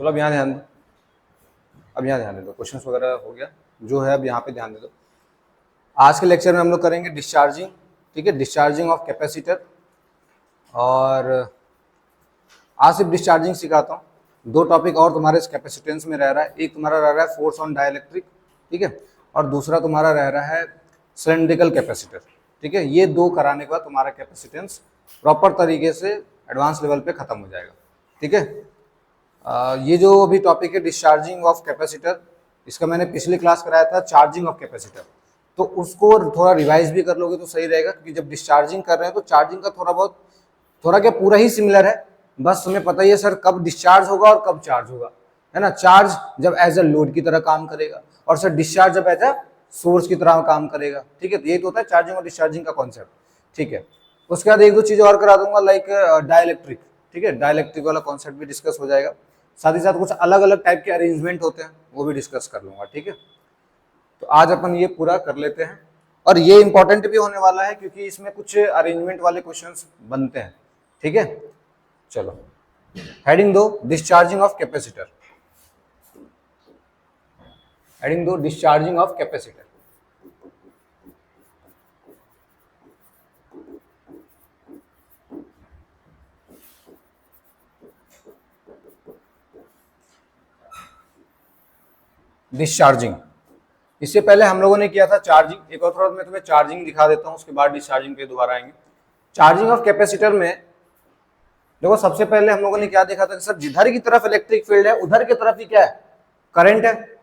चलो अब यहाँ ध्यान दो, अब यहाँ ध्यान दे दो, क्वेश्चंस वगैरह हो गया जो है, अब यहाँ पे ध्यान दे दो। आज के लेक्चर में हम लोग करेंगे डिस्चार्जिंग, ठीक है, डिस्चार्जिंग ऑफ कैपेसिटर। और आज सिर्फ डिस्चार्जिंग सिखाता हूँ। दो टॉपिक और तुम्हारे इस कैपेसिटेंस में रह रहा है, एक तुम्हारा रह रहा है फोर्स ऑन डाइलेक्ट्रिक, ठीक है, और दूसरा तुम्हारा रह रहा है सिलेंड्रिकल कैपेसिटर, ठीक है। ये दो कराने के बाद तुम्हारा कैपेसिटेंस प्रॉपर तरीके से एडवांस लेवल पे खत्म हो जाएगा, ठीक है। ये जो अभी टॉपिक है डिस्चार्जिंग ऑफ कैपेसिटर, इसका मैंने पिछली क्लास कराया था चार्जिंग ऑफ कैपेसिटर, तो उसको थोड़ा रिवाइज भी कर लोगे तो सही रहेगा, क्योंकि जब डिस्चार्जिंग कर रहे हैं तो चार्जिंग का थोड़ा क्या पूरा ही सिमिलर है, बस तुम्हें पता ही है सर कब डिस्चार्ज होगा और कब चार्ज होगा, है ना। चार्ज जब एज अ लोड की तरह काम करेगा और सर डिस्चार्ज जब एज अ सोर्स की तरह काम करेगा, ठीक है। तो ये तो होता है चार्जिंग और डिस्चार्जिंग का कॉन्सेप्ट, ठीक है। उसके बाद एक दो चीज़ और करा दूंगा, लाइक डाइलेक्ट्रिक, ठीक है, डाइलेक्ट्रिक वाला कॉन्सेप्ट भी डिस्कस हो जाएगा। साथ ही साथ कुछ अलग अलग टाइप के अरेंजमेंट होते हैं वो भी डिस्कस कर लूंगा, ठीक है। तो आज अपन ये पूरा कर लेते हैं, और ये इंपॉर्टेंट भी होने वाला है क्योंकि इसमें कुछ अरेंजमेंट वाले क्वेश्चंस बनते हैं, ठीक है। चलो हेडिंग दो डिस्चार्जिंग ऑफ कैपेसिटर, हेडिंग दो डिस्चार्जिंग ऑफ कैपेसिटर। डिस्चार्जिंग, इससे पहले हम लोगों ने किया था चार्जिंग। एक और थोड़ा मैं तुम्हें चार्जिंग दिखा देता हूं, उसके बाद डिस्चार्जिंग पे दोबारा आएंगे। चार्जिंग ऑफ कैपेसिटर में देखो, सबसे पहले हम लोगों ने क्या देखा था कि सर जिधर की तरफ इलेक्ट्रिक फील्ड है उधर की तरफ ही क्या है, करंट है।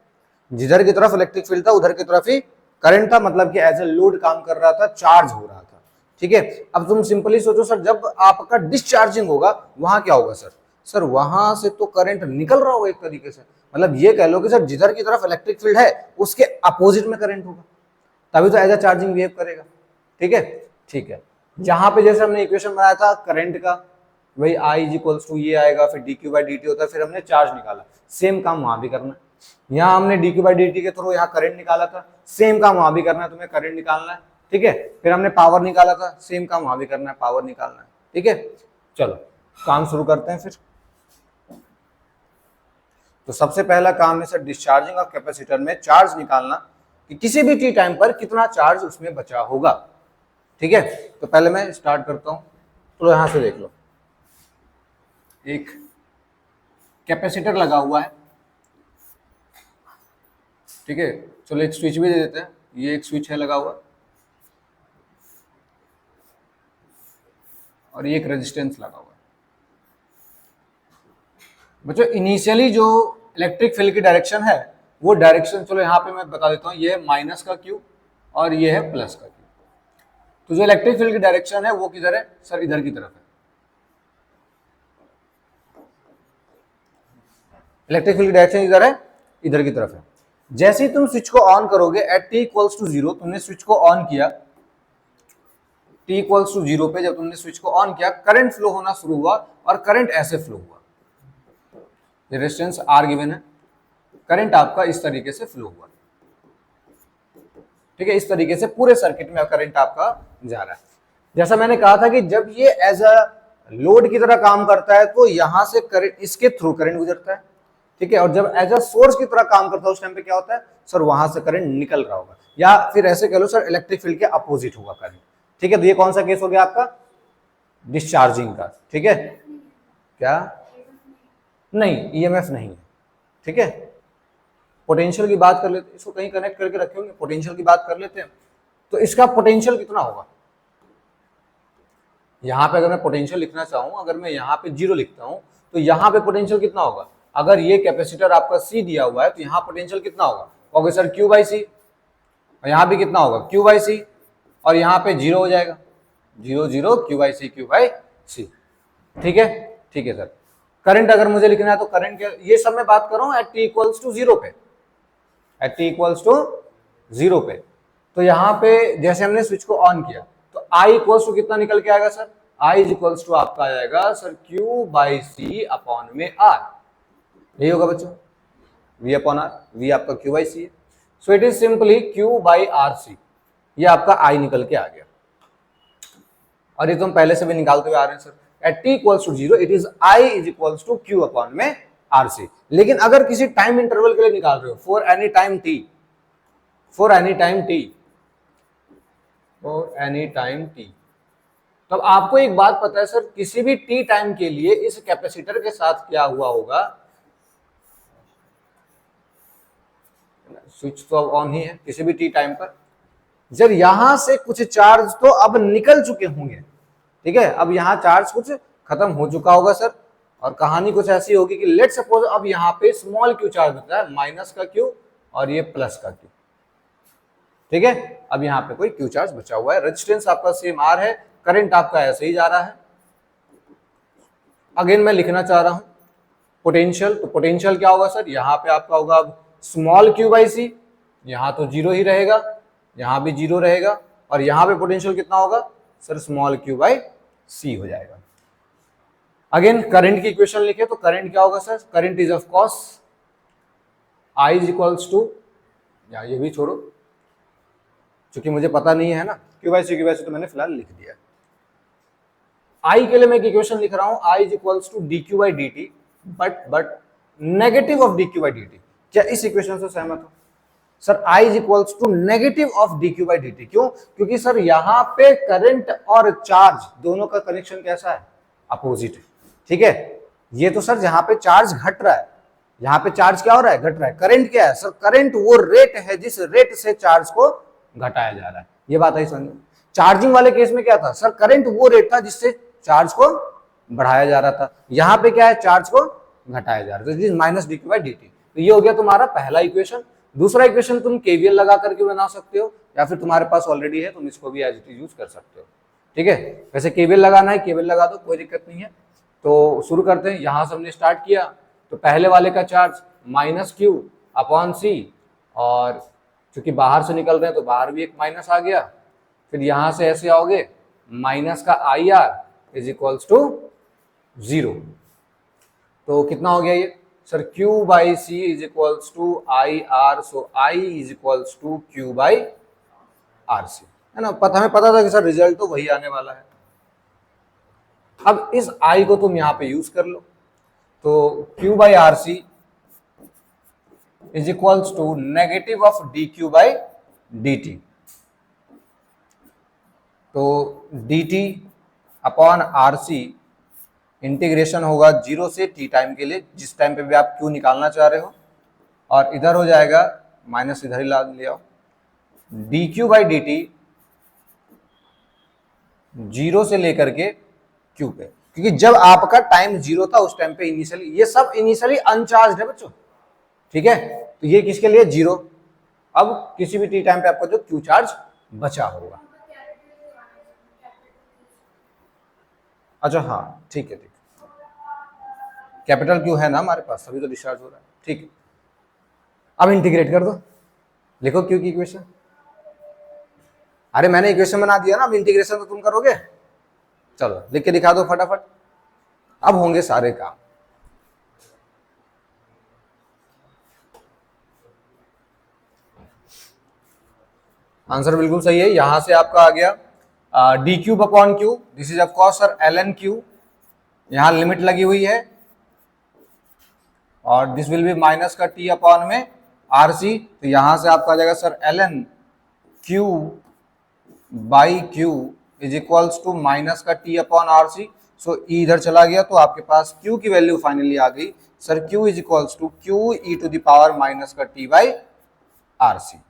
जिधर की तरफ इलेक्ट्रिक फील्ड था उधर की तरफ ही करंट था, मतलब कि एज ए लोड काम कर रहा था, चार्ज हो रहा था, ठीक है। अब तुम सिंपली सोचो सर, जब आपका डिस्चार्जिंग होगा वहां क्या होगा सर, सर वहां से तो करंट निकल रहा होगा एक तरीके से, मतलब ये कह लो कि सर जिधर की तरफ इलेक्ट्रिक फील्ड है उसके अपोजिट में करंट होगा, तभी तो एज अ चार्जिंग बिहेव करेगा, ठीक है। ठीक है, जहां पे जैसे हमने इक्वेशन बनाया था करंट का, वही I इज इक्वल्स टू ये आएगा, फिर dq बाई dt होता है, फिर हमने चार्ज निकाला, सेम काम वहां भी करना है। यहाँ हमने dq बाई dt के थ्रू यहाँ करंट निकाला था, सेम काम वहां भी करना है, तुम्हें करंट निकालना है, ठीक है। फिर हमने पावर निकाला था, सेम काम वहां भी करना है, पावर निकालना है, ठीक है। चलो काम शुरू करते हैं फिर। तो सबसे पहला काम है सर डिस्चार्जिंग ऑफ कैपेसिटर में चार्ज निकालना, कि किसी भी टी टाइम पर कितना चार्ज उसमें बचा होगा, ठीक है। तो पहले मैं स्टार्ट करता हूं, तो यहां से देख लो, एक कैपेसिटर लगा हुआ है, ठीक है। चलो एक स्विच भी दे देते हैं, ये एक स्विच है लगा हुआ, और ये एक रेजिस्टेंस लगा हुआ है। बच्चों इनिशियली जो इलेक्ट्रिक फील्ड की डायरेक्शन है वो डायरेक्शन, चलो यहाँ पे मैं बता देता हूँ, ये है माइनस का क्यू और ये है प्लस का क्यू। तो जो इलेक्ट्रिक फील्ड की डायरेक्शन है वो किधर है सर, इधर की तरफ है। इलेक्ट्रिक फील्ड की डायरेक्शन इधर है, इधर की तरफ है। जैसे ही तुम स्विच को ऑन करोगे एट t इक्वल्स टू 0, तुमने स्विच को ऑन किया, t इक्वल्स टू 0 पे जब तुमने स्विच को ऑन किया, करंट फ्लो होना शुरू हुआ, और करंट ऐसे फ्लो हुआ, रेजिस्टेंस R गिवन है, करंट आपका इस तरीके से फ्लो हुआ, ठीक है। इस तरीके से पूरे सर्किट में करंट आपका जा रहा है। जैसा मैंने कहा था कि जब ये एज अ लोड की तरह काम करता है तो यहां से करंट, इसके थ्रू करंट गुजरता है, ठीक है। और जब एज अ सोर्स की तरह काम करता है उस टाइम पे क्या होता है सर, वहां से करंट निकल रहा होगा, या फिर ऐसे कह लो सर इलेक्ट्रिक फील्ड के अपोजिट होगा करंट, ठीक है। तो ये कौन सा केस हो गया आपका, डिस्चार्जिंग का, ठीक है। क्या नहीं, ईएमएफ नहीं है, ठीक है। पोटेंशियल की बात कर लेते हैं, इसको कहीं कनेक्ट करके रखे होंगे, पोटेंशियल की बात कर लेते हैं। तो इसका पोटेंशियल कितना होगा, यहां पे अगर मैं पोटेंशियल लिखना चाहूं, अगर मैं यहाँ पे 0 लिखता हूं तो यहाँ पे पोटेंशियल कितना होगा, अगर ये कैपेसिटर आपका C दिया हुआ है तो यहाँ पोटेंशियल कितना होगा, ओके सर Q बाई सी, और यहाँ भी कितना होगा Q बाई सी, और यहाँ पे 0 हो जाएगा, 0 0 Q by C, Q by C, ठीक है। ठीक है सर, करंट अगर मुझे लिखना है तो करंट क्या, ये सब मैं बात कर रहा हूँ एट t इक्वल्स टू 0 पे, एट t इक्वल्स टू 0 पे। तो यहाँ पे जैसे हमने स्विच को ऑन किया तो I इक्वल्स टू कितना निकल के आएगा सर, I इक्वल्स टू आपका आ जाएगा sir Q by C upon में R, यही होगा बच्चों, V अपॉन R, V आपका Q बाई सी है। So it is simply Q by R C, ये आपका I निकल के आ गया, और ये तो हम पहले से भी निकालते हुए आ रहे हैं sir, at t equals to 0 it is I is equals to Q upon में आरसी। लेकिन अगर किसी टाइम इंटरवल के लिए निकाल रहे हो, for any time T, for any time T, for any time T, तो आपको एक बात पता है सर, किसी भी टी टाइम के लिए इस कैपेसिटर के साथ क्या हुआ होगा, स्विच तो अब ऑन ही है, किसी भी टी टाइम पर जब यहां से कुछ चार्ज तो अब निकल चुके होंगे, ठीक है, अब यहां चार्ज कुछ खत्म हो चुका होगा सर, और कहानी कुछ ऐसी होगी कि लेट सपोज अब यहाँ पे स्मॉल क्यू चार्ज होता है, माइनस का क्यू और ये प्लस का क्यू, ठीक है, अब यहाँ पे कोई क्यू चार्ज बचा हुआ है, रेजिस्टेंस आपका सेम आर है, करंट आपका ऐसे ही जा रहा है। अगेन मैं लिखना चाह रहा हूं पोटेंशियल, तो पोटेंशियल क्या होगा सर, यहाँ पे आपका होगा स्मॉल क्यू बाई सी, यहाँ तो जीरो ही रहेगा, यहाँ भी जीरो रहेगा, और यहाँ पे पोटेंशियल कितना होगा सर, स्मॉल क्यू बाई सी हो जाएगा। अगेन करंट की इक्वेशन लिखे तो करंट क्या होगा sir, current is of course I is equals to, या ये भी छोड़ो क्योंकि मुझे पता नहीं है ना, क्यू बाई सी तो मैंने फिलहाल लिख दिया। I के लिए मैं एक इक्वेशन लिख रहा हूं, I is equals to D Q by D T, but negative of D Q by D T. क्या इस इक्वेशन से सहमत हो sir, I is equals to negative of D Q by D T, क्यों, क्योंकि सर यहाँ पे current और चार्ज दोनों का कनेक्शन कैसा है, अपोजिट है, ठीक है, ये तो सर जहां पे चार्ज घट रहा है, यहाँ पे चार्ज क्या हो रहा है, घट रहा है, करंट क्या है सर, करंट वो रेट है जिस रेट से चार्ज को घटाया जा रहा है, ये बात आई समझ। चार्जिंग वाले केस में क्या था सर, करंट वो रेट था जिससे चार्ज को बढ़ाया जा रहा था, यहाँ पे क्या है, चार्ज को घटाया जा रहा था, minus D Q by D T. तो ये हो गया तुम्हारा पहला इक्वेशन। दूसरा इक्वेशन तुम केवीएल लगा करके बना सकते हो, या फिर तुम्हारे पास ऑलरेडी है तुम इसको भी एज इट इज यूज कर सकते हो, ठीक है, वैसे केवीएल लगाना है केवीएल लगा दो, कोई दिक्कत नहीं है। तो शुरू करते हैं, यहां से हमने स्टार्ट किया, तो पहले वाले का चार्ज माइनस क्यू अपॉन सी, और चूंकि बाहर से निकल रहे हैं तो बाहर भी एक माइनस आ गया, फिर यहां से ऐसे आओगे माइनस का I R is equals to zero, तो कितना हो गया ये sir, Q by C is equals to I R, so I is equals to Q by R C, है ना, हमें पता था कि सर रिजल्ट तो वही आने वाला है। अब इस I को तुम यहां पे यूज कर लो, तो Q by R C is equals to negative of D Q by D T, तो D T upon R C integration होगा जीरो से टी टाइम के लिए, जिस टाइम पे भी आप क्यू निकालना चाह रहे हो, और इधर हो जाएगा माइनस, इधर ही ला ले आओ, D Q by D T zero से लेकर के क्यू पे, क्योंकि जब आपका टाइम जीरो था उस टाइम पे इनिशियली, ये सब इनिशियली अनचार्ज है बच्चों, ठीक है, तो ये किसके लिए जीरो, अब किसी भी टी टाइम पे आपका जो क्यू चार्ज बचा होगा। अच्छा हाँ ठीक है, कैपिटल क्यू है ना हमारे पास, सभी तो डिस्चार्ज हो रहा है, ठीक है। अब इंटीग्रेट कर दो, लिखो क्यू की इक्वेशन, अरे मैंने इक्वेशन बना दिया ना, अब इंटीग्रेशन तो तुम करोगे, चलो लिख के दिखा दो फटाफट, अब होंगे सारे काम। आंसर बिल्कुल सही है, यहां से आपका आ गया D Q upon Q, this is of course sir L N Q, यहां लिमिट लगी हुई है, और दिस विल बी माइनस का टी अपॉन में आर सी, तो यहां से आपका आ जाएगा sir L N Q by Q is equals to minus का T upon R C, so E इधर चला गया, तो आपके पास क्यू की वैल्यू फाइनली आ गई sir, Q is equals to Q E to the power minus का T by R C.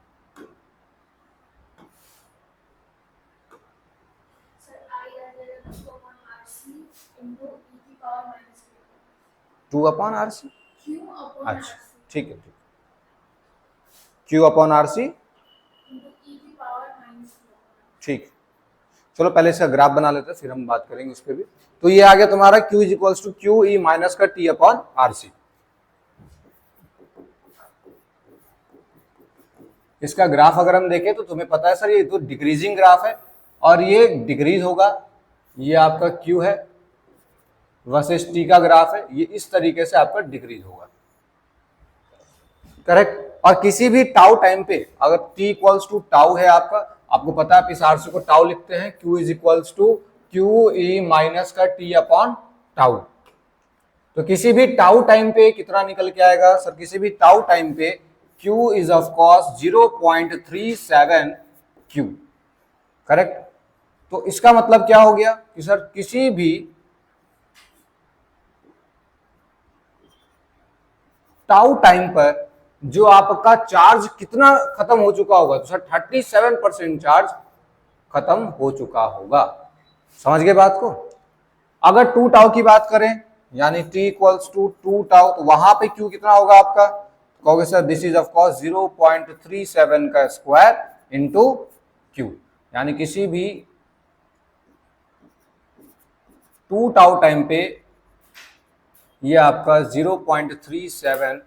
Two upon R C, अच्छा ठीक है, ठीक, क्यू अपॉन आर सी, ठीक, चलो पहले इसका ग्राफ बना लेते हैं फिर हम बात करेंगे इस पे भी। तो ये आ गया तुम्हारा Q is equals to Q E minus का टी अपॉन आर सी। इसका ग्राफ अगर हम देखें तो तुम्हें पता है सर ये तो डिक्रीजिंग ग्राफ है, और ये डिक्रीज होगा, ये आपका Q है वर्सेस T का ग्राफ है, ये इस तरीके से आपका डिक्रीज होगा, करेक्ट। और किसी भी टाउ टाइम पे अगर T इक्वल्स टू टाउ है आपका, आपको पता है आप इस आरसी को टाउ लिखते हैं, Q is equals to Q E minus का T अपॉन टाउ, तो किसी भी टाउ टाइम पे कितना निकल के आएगा सर? किसी भी टाउ टाइम पे Q is of course 0.37 Q, correct. तो इसका मतलब क्या हो गया कि सर किसी भी टाउ टाइम पर जो आपका चार्ज कितना खत्म हो चुका होगा, तो सर 37% चार्ज खत्म हो चुका होगा। समझ गए बात को? अगर 2 टाउ की बात करें यानी t इक्वल्स टू 2 टाउ, तो वहां पे Q कितना होगा आपका? कहोगे sir this is of course 0.37 का स्क्वायर इंटू Q, यानी किसी भी 2 टाउ टाइम पे ये आपका 0.37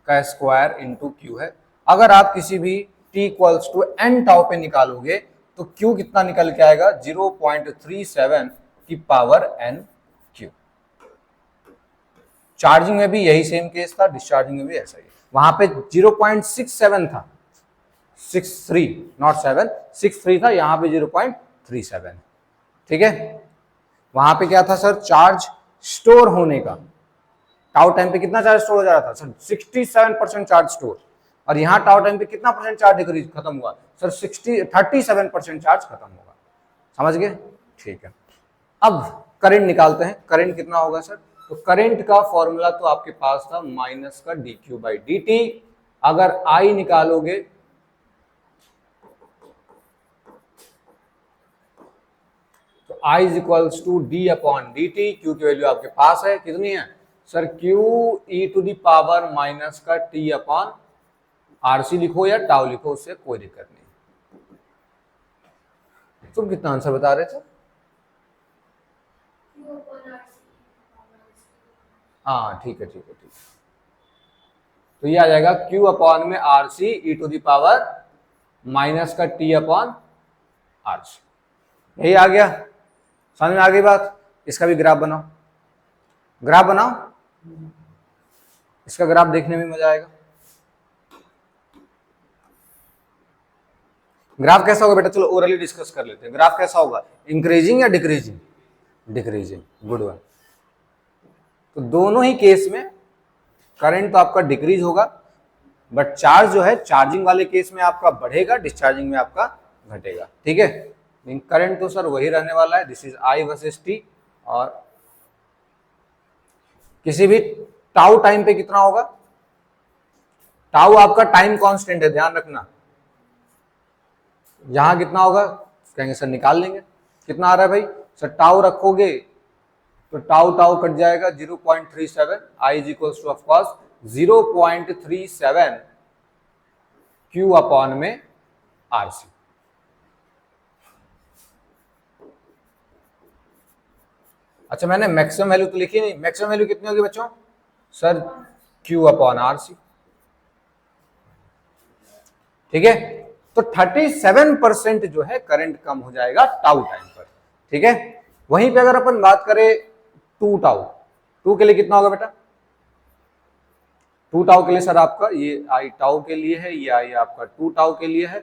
का स्क्वायर इंटू Q है। अगर आप किसी भी t equals to n tau पे निकालोगे तो Q कितना निकल के आएगा? 0.37 की पावर n Q। चार्जिंग में भी यही सेम केस था, डिस्चार्जिंग में भी ऐसा ही। वहां पे 0.67 था, 63 नॉट 7, 63 था, यहां पे 0.37। ठीक है, वहां पे क्या था सर? चार्ज स्टोर होने का। टाउ टाइम पे कितना चार्ज स्टोर हो जा रहा था सर? 67% charge store. और यहाँ टाउ टाइम पे कितना परसेंट चार्ज डिक्रीज खत्म हुआ सर? 37% चार्ज खत्म होगा। समझ गए? ठीक है, अब करंट निकालते हैं। करंट कितना होगा सर? तो करंट का फॉर्मूला तो आपके पास था माइनस का dq/dt। अगर I निकालोगे तो I is equals to d/dt। Q की वैल्यू आपके पास है, कितनी है सर? Q e⁻ माइनस का t/RC लिखो या टाउ लिखो, उससे कोई दिक्कत नहीं। तुम कितना आंसर बता रहे थे? हाँ ठीक है ठीक है ठीक है। तो ये आ जाएगा Q अपॉन में RC e⁻ माइनस का t/RC। यही आ गया, समझ में आ गई बात? इसका भी ग्राफ बनाओ, ग्राफ बनाओ, इसका ग्राफ देखने में मजा आएगा। ग्राफ कैसा होगा बेटा? चलो ओरली डिस्कस कर लेते हैं। ग्राफ कैसा होगा? इंक्रीजिंग या डिक्रीजिंग? Decreasing, good one. तो दोनों ही केस में करंट तो आपका डिक्रीज होगा, बट चार्ज जो है चार्जिंग वाले केस में आपका बढ़ेगा, डिस्चार्जिंग में आपका घटेगा। ठीक है, करंट तो सर वही रहने वाला है, this is I versus T। और किसी भी टाउ टाइम पे कितना होगा? टाउ आपका टाइम कांस्टेंट है, ध्यान रखना। यहां कितना होगा? कहेंगे सर निकाल लेंगे। कितना आ रहा है भाई सर? टाउ रखोगे तो टाउ टाउ कट जाएगा 0.37। I is equals to of course 0.37 Q upon में RC। अच्छा, मैंने मैक्सिमम वैल्यू तो लिखी नहीं। मैक्सिमम वैल्यू कितनी होगी बच्चों? Sir Q upon RC। ठीक है, तो 37% जो है करंट कम हो जाएगा टाउ टाइम पर। ठीक है, वहीं पे अगर अपन बात करें 2 टाउ, 2 के लिए कितना होगा बेटा? 2 टाउ के लिए सर आपका ये I टाउ के लिए है, ये I आपका 2 टाउ के लिए है।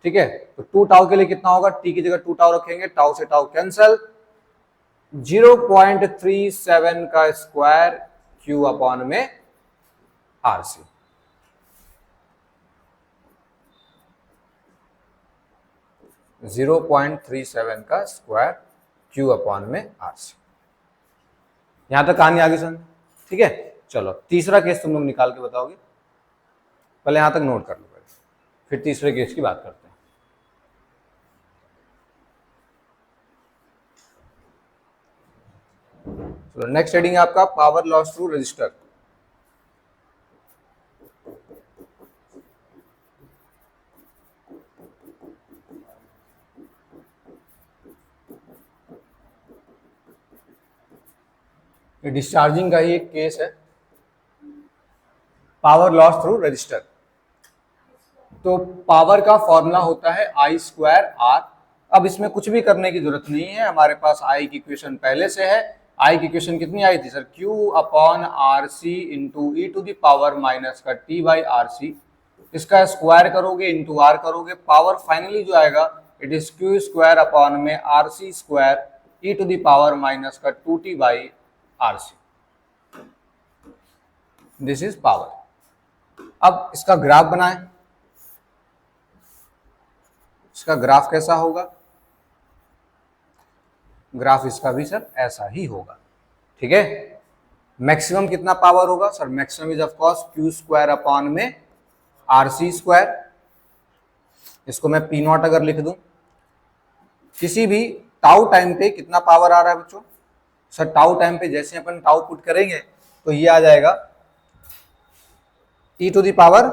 ठीक है, तो 2 टाउ के लिए कितना होगा? T की जगह 2 टाउ रखेंगे, टाउ से टाउ कैंसल, 0.37 का स्क्वायर Q अपॉन में RC। .37 का स्क्वायर Q अपॉन में RC। यहां तक कहानी आगे समझ? ठीक है, चलो तीसरा केस तुम लोग निकाल के बताओगे। पहले यहां तक नोट कर लो पहले, फिर तीसरे केस की बात करते हैं। चलो नेक्स्ट हेडिंग है आपका power loss through register. Discharging का ही एक केस है, पावर लॉस थ्रू रजिस्टर। तो पावर का फॉर्मूला होता है I²R। अब इसमें कुछ भी करने की जरूरत नहीं है, हमारे पास I की इक्वेशन पहले से है। I की इक्वेशन कितनी आई थी sir? Q upon RC into e⁻ minus का T/RC। इसका स्क्वायर करोगे इंटू R करोगे, पावर फाइनली जो आएगा इट इज Q² अपॉन में RC² e⁻ माइनस का 2T/RC। This is power. अब इसका ग्राफ बनाएं। इसका ग्राफ कैसा होगा? ग्राफ इसका भी सर ऐसा ही होगा। ठीक है, मैक्सिमम कितना पावर होगा sir? Maximum is of course Q square upon में आर सी स्क्वायर। इसको मैं पी नॉट अगर लिख दूं, किसी भी टाउ टाइम पे कितना पावर आ रहा है बच्चों? सर टाउ टाइम पे जैसे अपन टाउ पुट करेंगे तो ये आ जाएगा e टू द पावर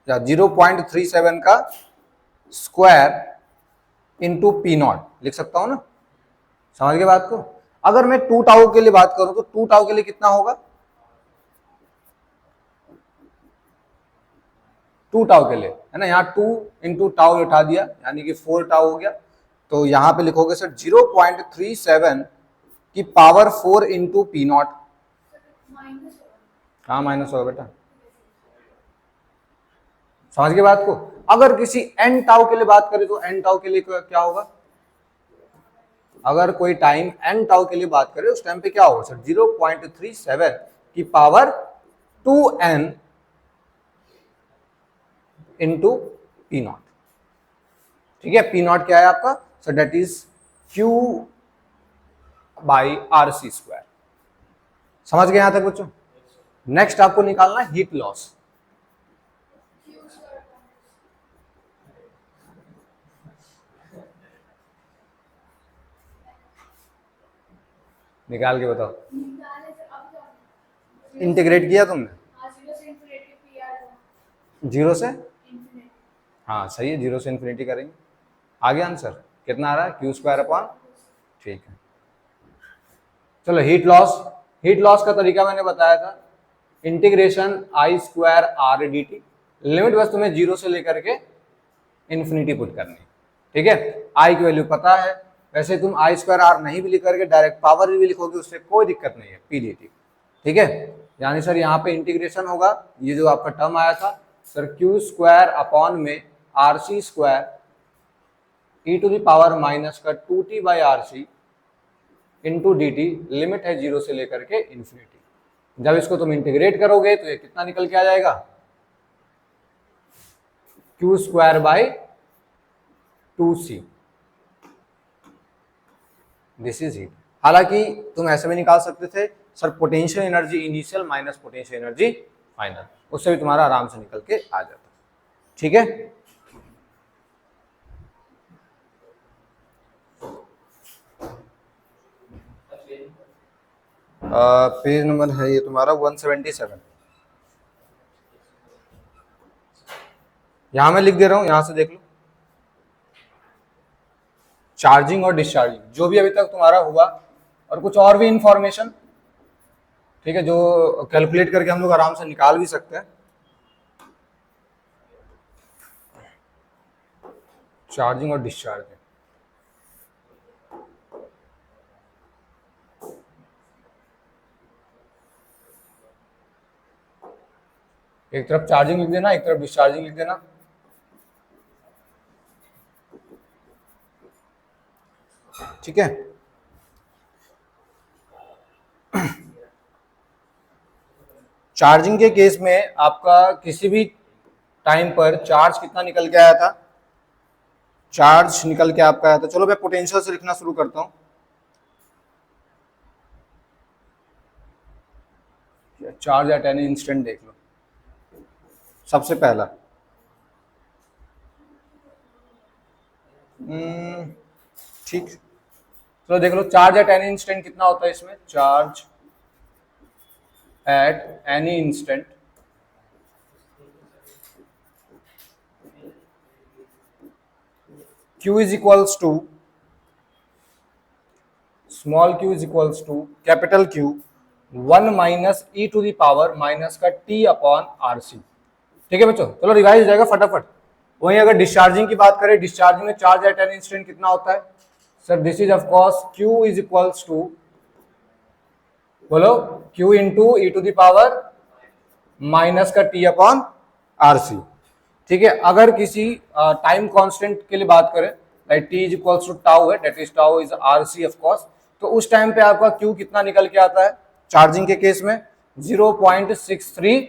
0.37 का स्क्वायर इंटू पी नॉट लिख सकता हूं ना? समझ गए बात को? अगर मैं 2 टाउ के लिए बात करूं तो 2 टाउ के लिए कितना होगा? 2 टाउ के लिए है ना, यहाँ 2 इंटू टाउ उठा दिया यानी कि 4 टाउ हो गया। तो यहाँ पे लिखोगे सर 0.37 की पावर 4 इंटू पी नॉट। कहाँ माइनस होगा बेटा? समझ गए बात को? अगर किसी एन टाउ के लिए बात करें तो एन टाउ के लिए क्या होगा? अगर कोई टाइम एन टाउ के लिए बात करें उस टाइम पे क्या होगा सर? 0.37 की power 2n into P not. ठीक है, पी नॉट क्या है आपका sir? That is Q by R C square. समझ गए यहां तक बच्चों? नेक्स्ट आपको निकालना है हीट लॉस। निकाल के बताओ। इंटीग्रेट किया तुमने? 0 से, हाँ सही है, 0 से इन्फिनिटी करेंगे। आगे आंसर कितना आ रहा है? Q square upon. ठीक है, चलो हीट लॉस। हीट लॉस का तरीका मैंने बताया था, इंटीग्रेशन आई square R D T. Limit बस तुम्हें 0 से लेकर के इन्फिनिटी पुट करनी। ठीक है, आई की वैल्यू पता है, वैसे तुम आई स्क्वायर आर नहीं भी लिख करके डायरेक्ट पावर भी लिखोगे, उससे कोई दिक्कत नहीं है, पी डी टी। ठीक है, यानी सर यहाँ पे इंटीग्रेशन होगा, ये जो आपका टर्म आया था सर क्यू स्क्वायर अपॉन में R C square E to the power minus का 2t by R C into D T. Limit है 0 से लेकर के इन्फिनिटी। जब इसको तुम इंटीग्रेट करोगे तो ये कितना निकल के आ जाएगा? Q square by 2c। This is heat. हालांकि तुम ऐसे भी निकाल सकते थे sir potential energy initial minus potential energy final, उससे भी तुम्हारा आराम से निकल के आ जाता। ठीक है, पेज नंबर है ये तुम्हारा 177। यहां मैं लिख दे रहा हूं, यहां से देख लो। चार्जिंग और डिस्चार्जिंग जो भी अभी तक तुम्हारा हुआ, और कुछ और भी इंफॉर्मेशन, ठीक है, जो कैलकुलेट करके हम लोग आराम से निकाल भी सकते हैं। चार्जिंग और डिस्चार्जिंग, एक तरफ चार्जिंग लिख देना, एक तरफ डिस्चार्जिंग लिख देना। ठीक है, चार्जिंग के केस में आपका किसी भी टाइम पर चार्ज कितना निकल के आया था? चार्ज निकल के आपका आया था, चलो मैं पोटेंशियल से लिखना शुरू करता हूं। चार्ज एट एनी इंस्टेंट देख लो। सबसे पहला ठीक, चलो देख लो चार्ज एट एनी इंस्टेंट कितना होता है इसमें? Charge at any instant Q is equals to small q is equals to capital Q 1 minus E to the power minus का t अपॉन आर सी। ठीक है बच्चों, चलो रिवाइज हो जाएगा फटाफट। वहीं अगर डिस्चार्जिंग की बात करें, डिस्चार्जिंग में चार्ज एट एनी इंस्टेंट कितना होता है sir? This is of course Q is equals to, बोलो, Q into E to the power minus का t अपॉन आर सी। ठीक है, अगर किसी टाइम कांस्टेंट के लिए बात करें, like t is equals to tau है, that is tau is R C of course, तो उस टाइम पे आपका Q कितना निकल के आता है चार्जिंग के केस में? 0.63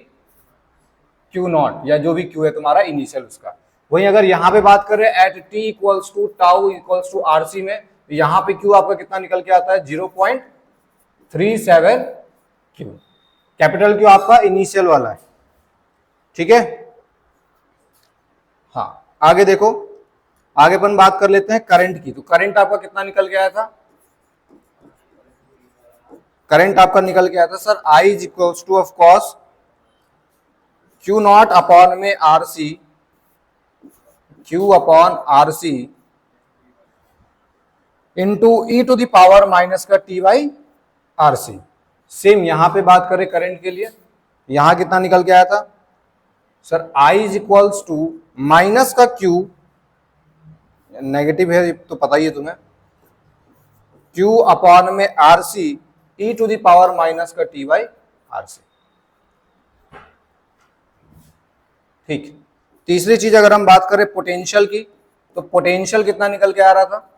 क्यू नॉट, या जो भी क्यू है तुम्हारा इनिशियल उसका। वहीं अगर यहाँ पे बात करें at T equals to tau equals to RC में, यहाँ पे क्यू आपका कितना निकल के आता है 0.37 क्यू। कैपिटल क्यू आपका इनिशियल वाला है, ठीक है। हाँ आगे देखो, आगे अपन बात कर लेते हैं करंट की। तो करंट आपका कितना निकल के आया था, करंट आपका निकल के आया था sir I is equals to of course Q naught upon में R C, Q upon R C into E to the power minus का T by R C. Same यहां पे बात करें करंट के लिए, यहां कितना निकल के आया था sir I is equals to minus का क्यू, नेगेटिव है तो पता ही है तुम्हें, क्यू अपॉन में R C E to the power minus का टी बाई आर सी। ठीक। तीसरी चीज अगर हम बात करें पोटेंशियल की, तो पोटेंशियल कितना निकल के आ रहा था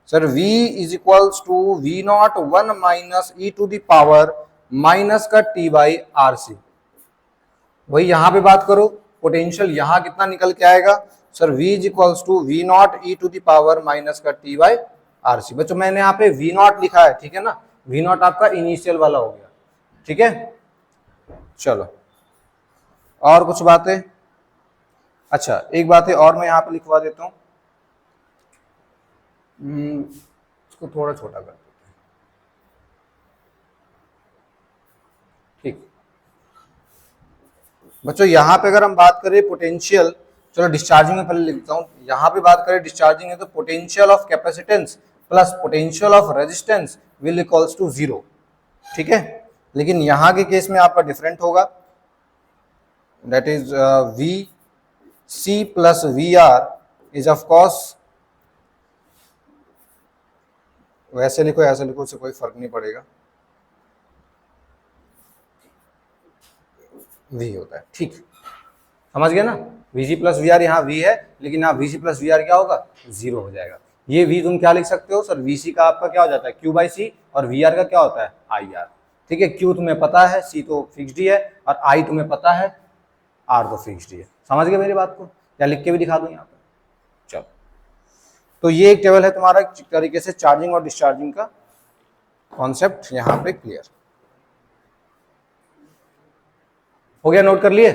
sir V is equals to V nought 1 minus E to the power minus का टी बाई आर सी। वही यहां पे बात करो पोटेंशियल, यहां कितना निकल के आएगा sir V is equals to V nought E to the power minus का टी बाई आर सी। बच्चों मैंने यहाँ पे वी नॉट लिखा है, ठीक है ना, वी नॉट आपका इनिशियल वाला हो गया, ठीक है। चलो और कुछ बातें, अच्छा एक बात है और मैं यहाँ पे लिखवा देता हूँ, इसको थोड़ा छोटा कर देते हैं, ठीक। बच्चों यहाँ पे अगर हम बात करें पोटेंशियल, चलो डिस्चार्जिंग में पहले लिखता हूँ, यहाँ पे बात करें डिस्चार्जिंग है तो potential of capacitance plus potential of resistance will equals to 0, ठीक है। लेकिन यहाँ के केस में आपका डिफरेंट होगा, that is V C plus V R is of course, वैसे लिखो ऐसे लिखो, उससे कोई फर्क नहीं पड़ेगा, वी होता है, ठीक, समझ गया ना। Vg प्लस वी आर, यहाँ वी है लेकिन यहाँ Vc प्लस वी आर क्या होगा 0 हो जाएगा। ये V तुम क्या लिख सकते हो सर, Vc का आपका क्या हो जाता है Q बाई सी, और VR का क्या होता है IR, ठीक है। Q तुम्हें पता है, C तो फिक्स्ड ही है, और I तुम्हें पता है, R तो फिक्स्ड ही है। समझ गए मेरी बात को, या लिख के भी दिखा दूं यहाँ पे, चलो। तो ये एक टेबल है तुम्हारा एक तरीके से चार्जिंग और डिस्चार्जिंग का कॉन्सेप्ट यहाँ पे क्लियर हो गया, नोट कर लिए,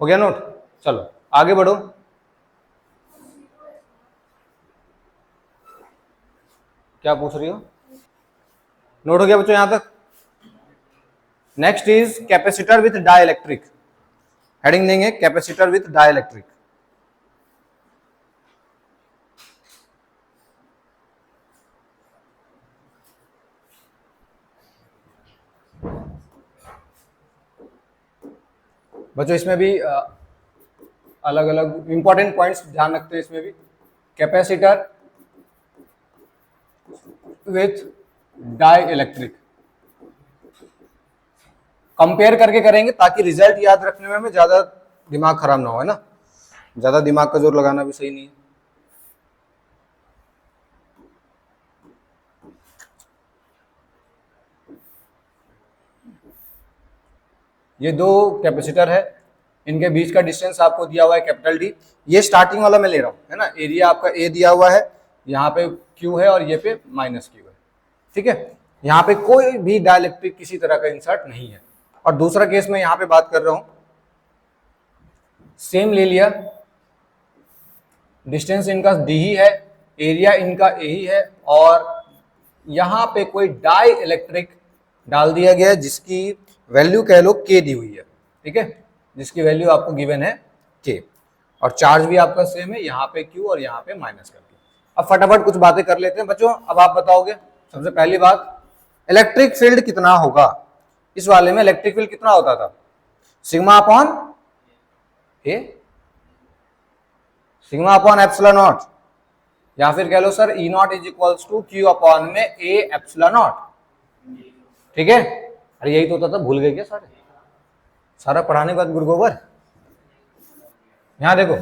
हो गया नोट। चलो आगे बढ़ो, क्या पूछ रही हो, नोट हो गया बच्चों यहां तक। Next is capacitor with dielectric, heading देंगे कैपेसिटर विथ डाइलेक्ट्रिक। बच्चों इसमें भी अलग अलग इंपॉर्टेंट पॉइंट्स ध्यान रखते हैं इसमें भी। Capacitor with dielectric compare करके करेंगे ताकि रिजल्ट याद रखने में हमें ज्यादा दिमाग खराब ना हो, है ना, ज्यादा दिमाग का जोर लगाना भी सही नहीं है। ये दो कैपेसिटर है, इनके बीच का डिस्टेंस आपको दिया हुआ है कैपिटल डी। ये स्टार्टिंग वाला मैं ले रहा हूँ, है ना, एरिया आपका ए दिया हुआ है, यहाँ पे क्यू है और ये पे माइनस क्यू है, ठीक है। यहाँ पे कोई भी डाइलेक्ट्रिक किसी तरह का इंसर्ट नहीं है। और दूसरा केस में यहाँ पे बात कर रहा हूँ, सेम ले लिया, डिस्टेंस इनका डी ही है, एरिया इनका ए ही है, और यहाँ पे कोई डाई इलेक्ट्रिक डाल दिया गया जिसकी वैल्यू कह लो के दी हुई है, ठीक है, जिसकी वैल्यू आपको गिवन है के, और चार्ज भी आपका सेम है, यहाँ पे क्यू और यहाँ पे माइनस करके। अब फटाफट कुछ बातें कर लेते हैं बच्चों। अब आप बताओगे सबसे पहली बात, इलेक्ट्रिक फील्ड कितना होगा इस वाले में, इलेक्ट्रिक फील्ड कितना होता था sigma upon A, sigma upon epsilon naught, या फिर कह लो sir E naught is equals to Q upon में ए एप्सिलॉन नॉट, ठीक है। अरे यही तो होता था, भूल गए क्या सारे, सारा पढ़ाने के बाद गुरगोबर। यहां देखो,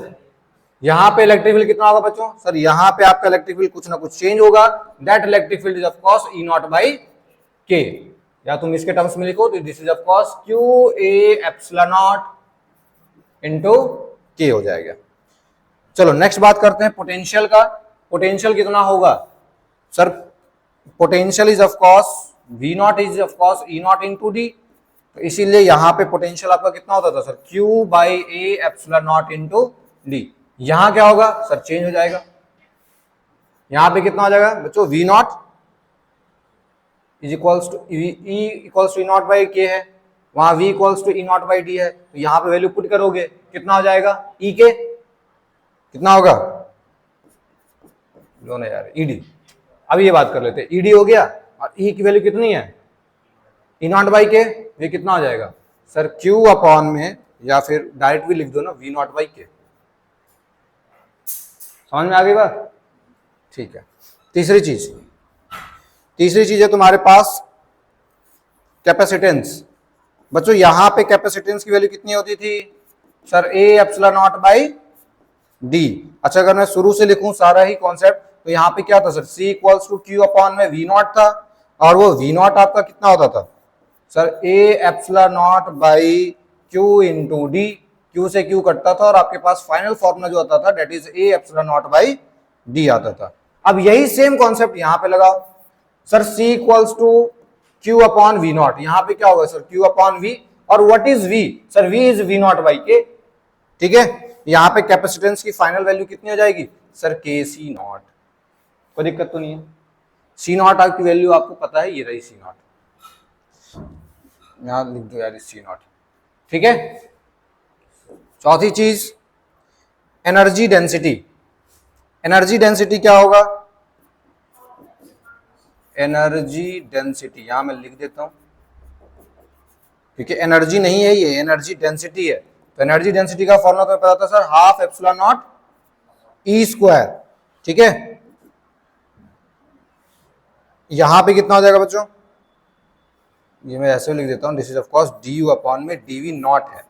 यहां पे इलेक्ट्रिक फील्ड कितना होगा बच्चों सर, यहां पे आपका इलेक्ट्रिक फील्ड कुछ ना कुछ चेंज होगा, that electric field is of course E naught by के, या तुम इसके टर्म्स में लिखो तो this is of course Q A epsilon nought into के हो जाएगा। चलो नेक्स्ट बात करते हैं पोटेंशियल का। पोटेंशियल कितना होगा sir? Potential is of course V not is of course E nought into D, तो इसीलिए यहां पे पोटेंशियल आपका कितना होता था sir? Q by A epsilon nought into D. यहां क्या होगा सर? चेंज हो जाएगा। यहां पे कितना हो जाएगा बच्चों? V not is equals to E equals to E naught by K है, वहां V equals to E naught by D है, तो यहां पे वैल्यू पुट करोगे कितना हो जाएगा? ई के कितना होगा? दोनों यार ईडी। अब ये बात कर लेते हैं, ईडी हो गया और ई की वैल्यू कितनी है? ई नॉट बाई के, ये कितना हो जाएगा सर? क्यू अपॉन में, या फिर डायरेक्ट भी लिख दो ना, वी नॉट बाई के। समझ में आ गई बात? ठीक है। तीसरी चीज है तुम्हारे पास कैपेसिटेंस। बच्चों यहां पे कैपेसिटेंस की वैल्यू कितनी होती थी sir? A epsilon nought by D. अच्छा अगर मैं शुरू से लिखूं सारा ही कॉन्सेप्ट, तो यहां पे क्या था sir? C equals to Q upon में वी नॉट था, और वो वी नॉट आपका कितना होता था sir? A epsilon nought by Q into D. Q से क्यू कटता था और आपके पास फाइनल फॉर्मूला जो आता था that is A epsilon nought by D आता था। अब यही सेम कॉन्सेप्ट यहां पे लगाओ sir. C equals to Q upon V nought, यहां पे क्या होगा सर? क्यू अपॉन वी, और what is V sir? V is V nought by K. ठीक है, यहां पे कैपेसिटेंस की फाइनल वैल्यू कितनी हो जाएगी सर? के सी नॉट। कोई दिक्कत तो नहीं है? सी नॉट की वैल्यू आपको पता है, ये रही सी नॉट, यहां लिख दो यार सी नॉट। ठीक है। चौथी चीज एनर्जी डेंसिटी। एनर्जी डेंसिटी क्या होगा? एनर्जी डेंसिटी यहां मैं लिख देता हूं, क्योंकि एनर्जी नहीं है ये, एनर्जी डेंसिटी है। तो एनर्जी डेंसिटी का फॉर्मूला तुम्हें पता था sir? Half epsilon nought E square. ठीक है, यहां पे कितना हो जाएगा बच्चों? ये मैं ऐसे लिख देता हूं, this is of course D U upon में डी वी नॉट है।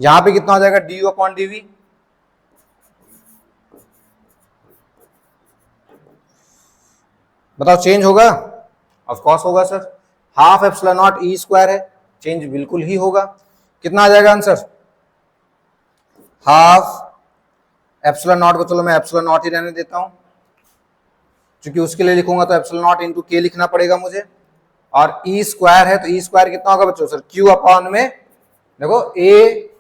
यहां पे कितना हो जाएगा? D U upon D V. बताओ चेंज होगा? ऑफ कोर्स होगा sir. Half epsilon nought E square है, चेंज बिल्कुल ही होगा। कितना आ जाएगा आंसर? हाफ एप्सिलॉन नॉट को चलो मैं एप्सिलॉन नॉट ही रहने देता हूं, क्योंकि उसके लिए लिखूंगा तो एप्सिलॉन नॉट इंटू के लिखना पड़ेगा मुझे। और ई स्क्वायर है, तो ई स्क्वायर कितना होगा बच्चों सर? क्यू अपॉन में देखो A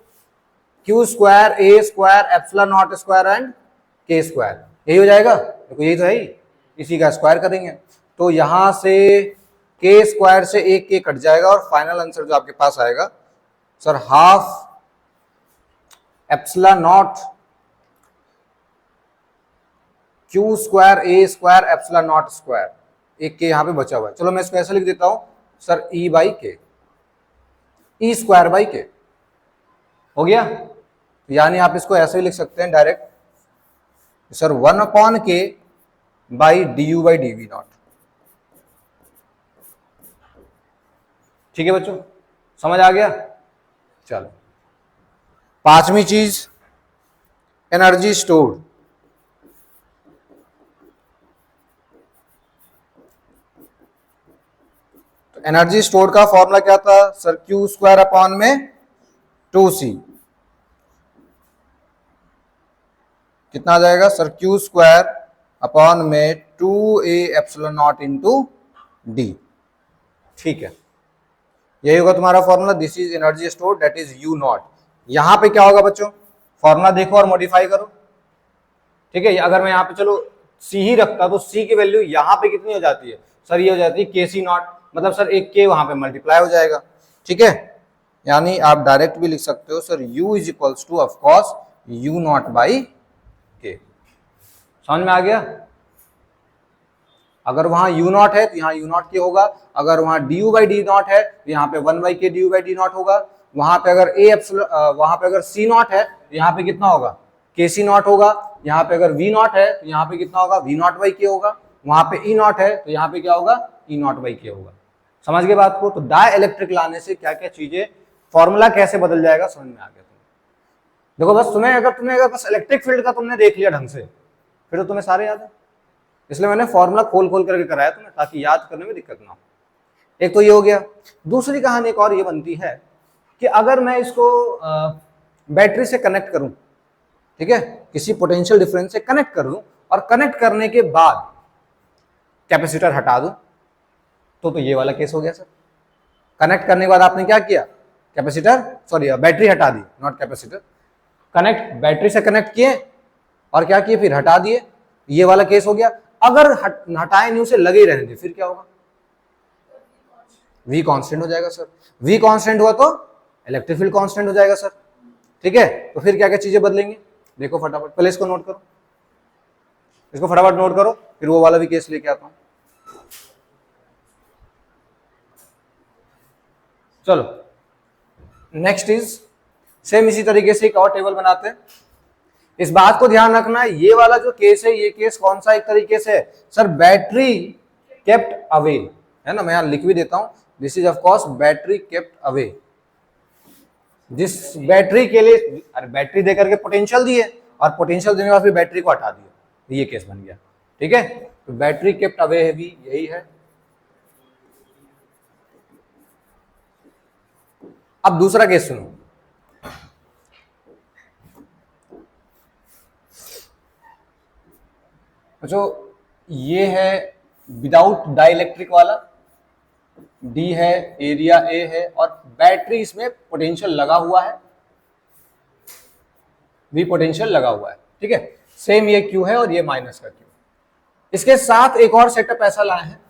Q square A square epsilon naught square and K square, यही हो जाएगा। देखो यही तो है ही, इसी का स्क्वायर करेंगे तो यहां से के स्क्वायर से एक के कट जाएगा, और फाइनल आंसर जो आपके पास आएगा sir half epsilon not Q square A square epsilon naught square, एक के यहां पे बचा हुआ है। चलो मैं इसको ऐसे लिख देता हूं सर, ई बाई के, ई स्क्वायर बाई के हो गया। यानी आप इसको ऐसे ही लिख सकते हैं direct sir, 1 upon K by D U by D V nought. ठीक है बच्चों, समझ आ गया? चलो पांचवी चीज एनर्जी स्टोर्ड। तो एनर्जी स्टोर्ड का फॉर्मूला क्या था सर? क्यू स्क्वायर अपॉन में 2c। कितना आ जाएगा सर? क्यू स्क्वायर अपॉन में 2a epsilon not into D. ठीक है, यही होगा तुम्हारा formula. This is energy stored that is you not. यहां पे क्या होगा बच्चों? फॉर्मूला देखो और मॉडिफाई करो। ठीक है, अगर मैं यहाँ पे चलो सी ही रखता तो सी की वैल्यू यहाँ पे कितनी हो जाती है सर? ये हो जाती है के सी नॉट, मतलब सर एक के वहां पे मल्टीप्लाई हो जाएगा। ठीक है, यानी आप डायरेक्ट भी लिख सकते हो sir, u is equals to of course you not by के। समझ में आ गया? अगर वहां u नॉट है तो यहाँ u नॉट के होगा, अगर वहां du बाई डी नॉट है तो यहाँ पे 1 बाई के du बाई डी नॉट होगा। वहां पे अगर वहां पे अगर c नॉट है तो यहाँ पे कितना होगा? के सी नॉट होगा। यहाँ पे अगर v नॉट है तो यहाँ पे कितना होगा? v नॉट बाई के होगा। वहां पे e नॉट है तो यहाँ पे क्या होगा? e नॉट बाई के होगा। समझ गए बात को? तो डाई इलेक्ट्रिक लाने से क्या क्या चीजें, फॉर्मूला कैसे बदल जाएगा, समझ में आ गया तुम्हें। देखो बस तुम्हें अगर बस इलेक्ट्रिक फील्ड का तुमने देख लिया ढंग से, फिर तो तुम्हें सारे याद है। इसलिए मैंने फॉर्मूला खोल खोल करके कराया तुम्हें, ताकि याद करने में दिक्कत ना हो। एक तो ये हो गया। दूसरी कहानी एक और ये बनती है कि अगर मैं इसको बैटरी से कनेक्ट करूं, ठीक है, किसी पोटेंशियल डिफरेंस से कनेक्ट कर दूं और कनेक्ट करने के बाद कैपेसिटर हटा दूं, तो ये वाला केस हो गया सर। कनेक्ट करने के बाद आपने क्या किया, कैपेसिटर सॉरी बैटरी हटा दी, नॉट कैपेसिटर, कनेक्ट बैटरी से कनेक्ट किए और क्या किए, फिर हटा दिए, ये वाला केस हो गया। अगर हटाए नहीं, उसे लगे ही रहने दे, फिर क्या होगा, V कांस्टेंट हो जाएगा सर। V कांस्टेंट हुआ तो इलेक्ट्रिक फील्ड कांस्टेंट हो जाएगा सर, ठीक है। तो फिर क्या क्या चीजें बदलेंगी, देखो फटाफट, पहले इसको नोट करो, इसको फटाफट नोट करो, फिर वो वाला भी केस लेके आता हूं। चलो नेक्स्ट इज सेम इसी तरीके से एक और टेबल बनाते हैं। इस बात को ध्यान रखना है, ये वाला जो केस है, ये केस कौन सा एक तरीके से सर, बैटरी केप्ट अवे है ना। मैं यहां लिख भी देता हूं, this is of course battery kept away. जिस बैटरी के लिए, अरे बैटरी देकर के पोटेंशियल दिए और पोटेंशियल देने के बाद फिर बैटरी को हटा दिया, ये केस बन गया, ठीक है। तो बैटरी केप्ट अवे है भी यही है। अब दूसरा केस सुनो, जो ये है विदाउट डाइलेक्ट्रिक वाला, डी है, एरिया ए है और बैटरी इसमें पोटेंशियल लगा हुआ है, वी पोटेंशियल लगा हुआ है, ठीक है। सेम ये क्यू है और ये माइनस का क्यू। इसके साथ एक और सेटअप ऐसा लाए हैं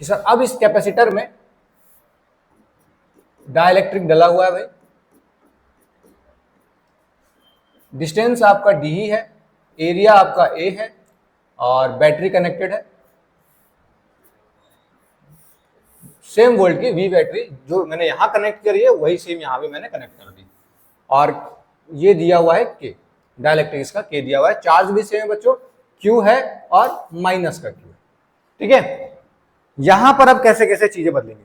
कि सर अब इस कैपेसिटर में डाइलेक्ट्रिक डला हुआ है भाई, डिस्टेंस आपका डी ही है, एरिया आपका ए है और बैटरी कनेक्टेड है। सेम वोल्ट की वी बैटरी जो मैंने यहां कनेक्ट करी है वही सेम यहां भी मैंने कनेक्ट कर दी, और ये दिया हुआ है के, डाइलेक्ट्रिक इसका के दिया हुआ है, चार्ज भी सेम है बच्चों, क्यू है और माइनस का क्यू है, ठीक है। यहां पर अब कैसे कैसे चीजें बदलेंगी,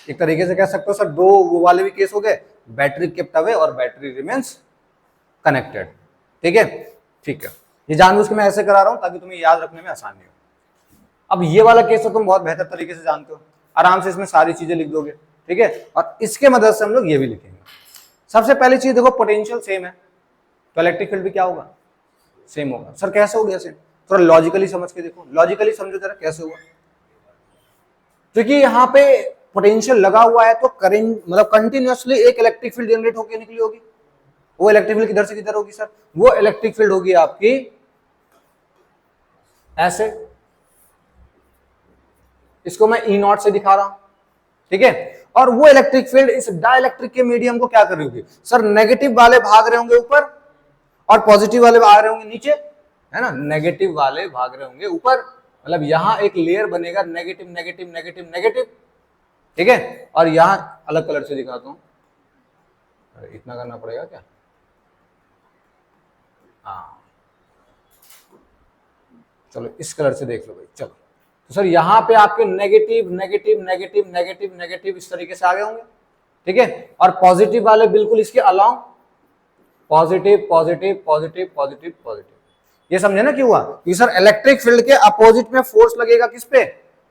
एक तरीके से कह सकते हो सर, दो वो वाले भी केस हो गए, बैटरी केप्ट अवे और बैटरी रिमेन्स कनेक्टेड, ठीक है। ठीक है, ये जानबूझ के मैं ऐसे करा रहा हूं ताकि तुम्हें याद रखने में आसानी हो। अब ये वाला केस तो तुम बहुत बेहतर तरीके से जानते हो, आराम से इसमें सारी चीजें लिख दोगे, ठीक है। और इसके मदद से हम लोग ये भी लिखेंगे। सबसे पहली चीज देखो, पोटेंशियल सेम है तो इलेक्ट्रिक फील्ड भी क्या होगा, सेम होगा। सर कैसे हो गया सेम, थोड़ा लॉजिकली समझ के देखो, लॉजिकली समझो जरा कैसे हुआ। क्योंकि यहाँ पे पोटेंशियल लगा हुआ है तो करंट मतलब कंटिन्यूअसली एक इलेक्ट्रिक फील्ड जनरेट होकर निकली होगी। वो इलेक्ट्रिक फील्ड किधर से किधर होगी सर, वो इलेक्ट्रिक फील्ड होगी आपकी ऐसे, इसको मैं ई नॉट से दिखा रहा हूं, ठीक है। और वो इलेक्ट्रिक फील्ड इस डाइलेक्ट्रिक के मीडियम को क्या कर रही होगी सर, नेगेटिव वाले भाग रहे होंगे ऊपर और पॉजिटिव वाले भाग रहे होंगे नीचे, है ना। नेगेटिव वाले भाग रहे होंगे ऊपर, मतलब यहां एक लेयर बनेगा नेगेटिव नेगेटिव नेगेटिव नेगेटिव, ठीक है। और यहां अलग कलर से दिखाता हूं, इतना करना पड़ेगा क्या, हाँ चलो इस कलर से देख लो भाई, चलो। तो सर यहाँ पे आपके negative negative negative negative negative इस तरीके से आ गए होंगे, ठीक है। और पॉजिटिव वाले बिल्कुल इसके along positive positive positive positive positive. ये समझे ना क्यों हुआ, कि सर इलेक्ट्रिक फील्ड के अपोजिट में फोर्स लगेगा किस पे,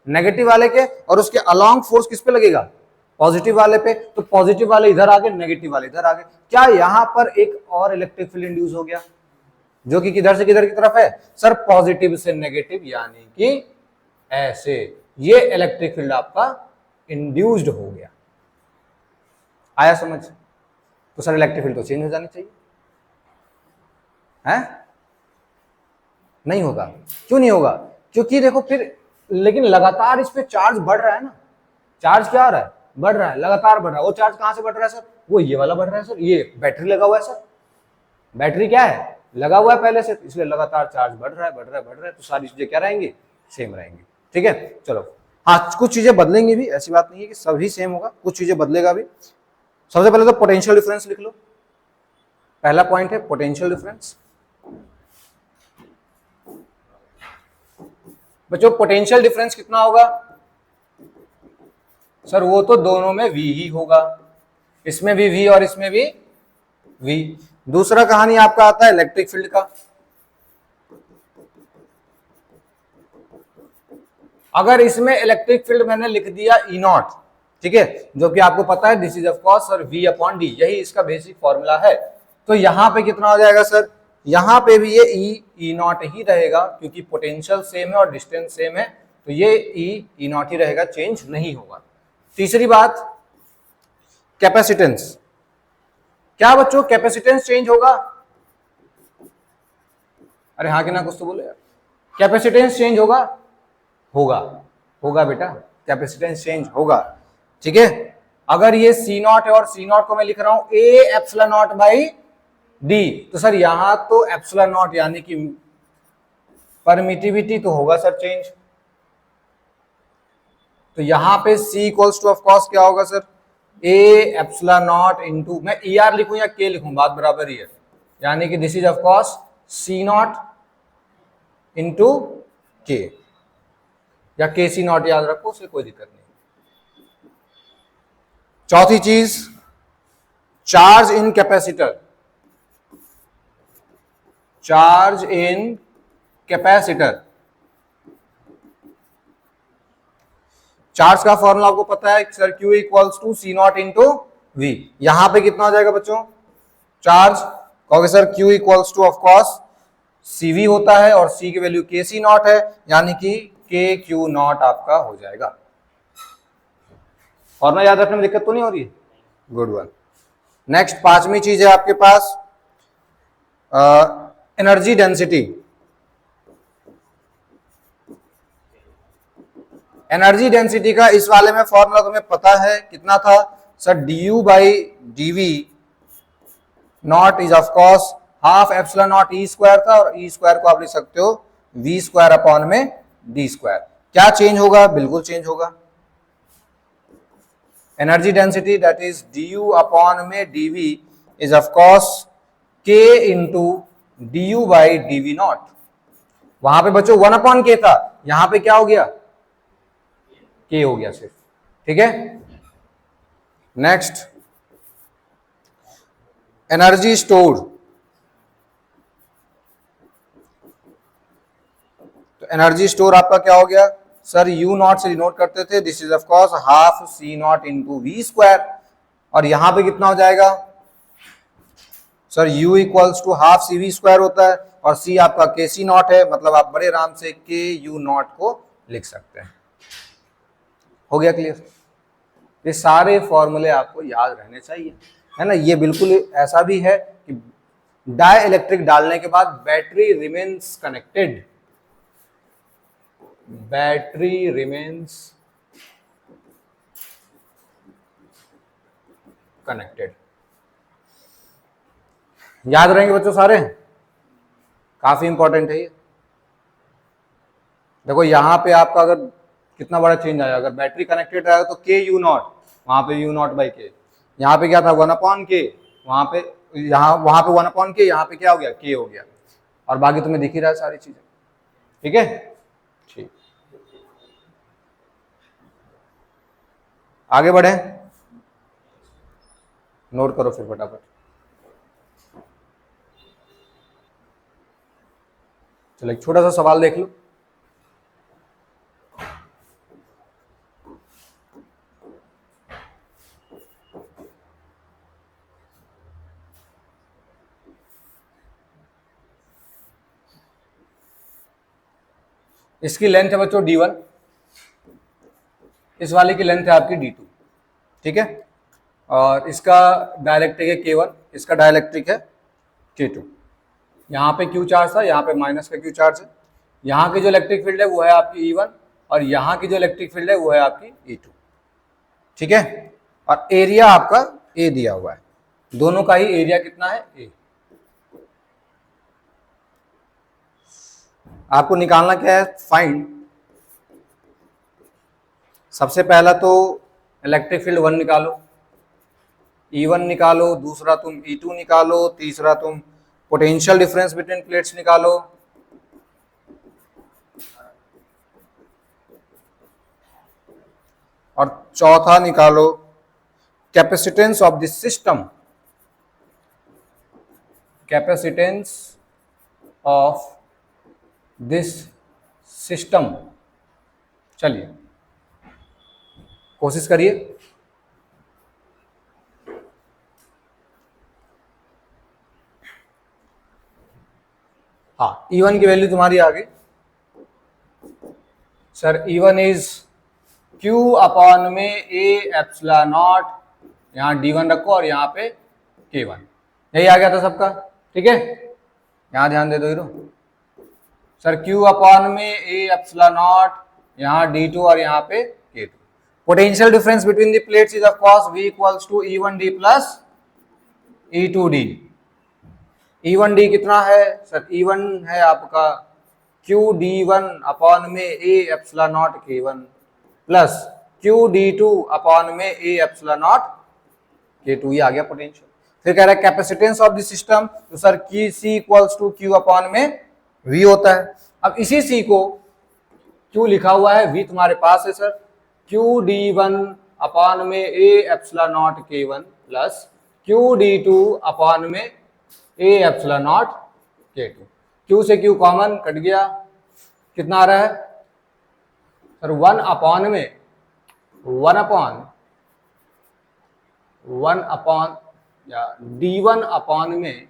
नेगेटिव वाले के, और उसके अलाउंग फोर्स किस पे लगेगा, पॉजिटिव वाले पे। तो पॉजिटिव वाले इधर आ गए, नेगेटिव वाले इधर आ गए। क्या यहाँ पर एक और इलेक्ट्रिक फील्ड इंड्यूस हो गया, जो कि किधर से किधर की तरफ है सर, पॉजिटिव से नेगेटिव, यानी कि ऐसे ये इलेक्ट्रिक फील्ड आपका इंड्यूस्ड हो गया। आया समझ, तो सर इलेक्ट्रिक फील्ड तो चेंज हो जानी चाहिए, है नहीं होगा, क्यों नहीं होगा, क्योंकि देखो फिर, लेकिन लगातार इस पे चार्ज बढ़ रहा है ना, चार्ज क्या आ रहा है, बढ़ रहा है, लगातार बढ़ रहा है। वो चार्ज कहां से बढ़ रहा है सर, वो ये वाला बढ़ रहा है सर, ये बैटरी लगा हुआ है सर, बैटरी क्या है, लगा हुआ है पहले से, इसलिए लगातार चार्ज बढ़ रहा है बढ़ रहा है बढ़ रहा है, तो सारी चीजें क्या रहेंगी, सेम रहेंगी, ठीक है। चलो हाँ, कुछ चीजें बदलेंगी भी, ऐसी बात नहीं है कि सभी सेम होगा, कुछ चीजें बदलेगा भी। सबसे पहले तो पोटेंशियल डिफरेंस लिख लो, पहला पॉइंट है पोटेंशियल डिफरेंस। बच्चों पोटेंशियल डिफरेंस कितना होगा सर, वो तो दोनों में V ही होगा, इसमें भी V और इसमें भी V। दूसरा कहानी आपका आता है इलेक्ट्रिक फील्ड का। अगर इसमें इलेक्ट्रिक फील्ड मैंने लिख दिया ई नॉट, ठीक है, जो कि आपको पता है this is of course sir V upon D, यही इसका बेसिक फॉर्मूला है। तो यहां पे कितना हो जाएगा सर, यहां पे भी ये ई नॉट ही रहेगा क्योंकि पोटेंशियल सेम है और डिस्टेंस सेम है, तो ये ई नॉट ही रहेगा, चेंज नहीं होगा। तीसरी बात कैपेसिटेंस, क्या बच्चों कैपेसिटेंस चेंज होगा? अरे हाँ कि ना, कुछ तो बोले यार। कैपेसिटेंस चेंज होगा? होगा, होगा बेटा, कैपेसिटेंस चेंज होगा, ठीक है। अगर ये सी नॉट है और सी नॉट को मैं लिख रहा हूं ए एप्सिलॉन नॉट बाई डी, तो सर यहां तो एप्सिलॉन नॉट यानी कि परमिटिविटी तो होगा सर चेंज। तो यहां पे C equals to of course क्या होगा sir, A epsilon not into, मैं ई आर लिखूं या के लिखूं, बात बराबर ही है, यानी कि this is of course C nought into K, या के सी नॉट याद रखो, उससे कोई दिक्कत नहीं। चौथी चीज charge in capacitor, charge in capacitor, charge का फॉर्मूला आपको पता है sir, Q equals to C nought into V. यहां पे कितना हो जाएगा बच्चों चार्ज, कहोगे sir Q equals to of course CV होता है और C की वैल्यू के सी नॉट है, यानी कि के क्यू नॉट आपका हो जाएगा। फॉर्मूला याद रखने में दिक्कत तो नहीं हो रही है? Good one. नेक्स्ट पांचवी चीज है आपके पास एनर्जी डेंसिटी। एनर्जी डेंसिटी का इस वाले में फॉर्मूला तुम्हें पता है कितना था sir, du by dv not is of course half epsilon nought E square था, और ई स्क्वायर को आप लिख सकते हो वी स्क्वायर अपॉन में डी स्क्वायर। क्या चेंज होगा? बिल्कुल चेंज होगा। Energy density that is du upon में dv is of course k into du by dv not. वहां पे बच्चों 1 अपॉन k था, यहां पे क्या हो गया, k हो गया सिर्फ, ठीक है। नेक्स्ट एनर्जी स्टोर्ड, तो एनर्जी स्टोर आपका क्या हो गया सर, यू नॉट से डिनोट करते थे, this is of course half C nought into V square, और यहां पे कितना हो जाएगा sir, u equals to half C V square होता है, और c आपका के सी नॉट है, मतलब आप बड़े आराम से के यू नॉट को लिख सकते हैं। हो गया क्लियर? ये सारे फॉर्मूले आपको याद रहने चाहिए, है ना। ये बिल्कुल ऐसा भी है कि डाई इलेक्ट्रिक डालने के बाद battery remains connected, battery remains connected. याद रहेंगे बच्चों सारे, काफी इंपॉर्टेंट है ये। देखो यहां पे आपका अगर कितना बड़ा चेंज आया, अगर बैटरी कनेक्टेड रहा तो के यू नॉट, वहां पे यू नॉट बाई के, यहाँ पे क्या था 1 अपॉन के, वहां पे वहां पे 1 अपॉन के, यहाँ पे क्या हो गया के हो गया, और बाकी तुम्हें दिख ही रहा है सारी चीजें, ठीक है। ठीक, आगे बढ़े, नोट करो फिर फटाफट। चलो एक छोटा सा सवाल देख लो। इसकी लेंथ है बच्चों d1, इस वाले की लेंथ है आपकी d2, ठीक है, और इसका डायलेक्ट्रिक है k1, इसका डायलेक्ट्रिक है k2। यहाँ पे q चार्ज था, यहाँ पे माइनस का q चार्ज है। यहाँ की जो इलेक्ट्रिक फील्ड है वो है आपकी E1, और यहाँ की जो इलेक्ट्रिक फील्ड है वो है आपकी E2, ठीक है। और एरिया आपका A दिया हुआ है, दोनों का ही एरिया कितना है A। आपको निकालना क्या है, फाइंड, सबसे पहला तो इलेक्ट्रिक फील्ड 1 निकालो, E1 निकालो, दूसरा तुम E2 निकालो, तीसरा तुम पोटेंशियल डिफरेंस बिटवीन प्लेट्स निकालो, और चौथा निकालो capacitance of this system, capacitance of this system, चलिए कोशिश करिए। हाँ, E1 की वैल्यू तुम्हारी आ गई sir. E1 is Q upon में A एप्सिलॉन नॉट, यहाँ D1 रखो और यहाँ पे K1, यही आ गया था सबका। ठीक है, यहाँ ध्यान दे दो हीरो सर। Q अपॉन में A एप्सिलॉन नॉट, यहाँ D2 और यहाँ पे K2। Potential difference between the plates is of course V equals to E1D plus E2D। E1D कितना है सर? E1 है आपका QD1 अपॉन में A epsilon not K1 plus QD2 upon में A एप्सिलॉन नॉट K2। ये आ गया potential. फिर कह रहा है कैपेसिटेंस ऑफ द सिस्टम, तो sir C equals to Q upon में V होता है। अब इसी C को Q लिखा हुआ है, V तुम्हारे पास है सर, QD1 अपॉन में A epsilon not K1 plus QD2 upon में A epsilon not K2। Q से Q कॉमन कट गया, कितना आ रहा है सर? 1 अपॉन या D1 अपॉन में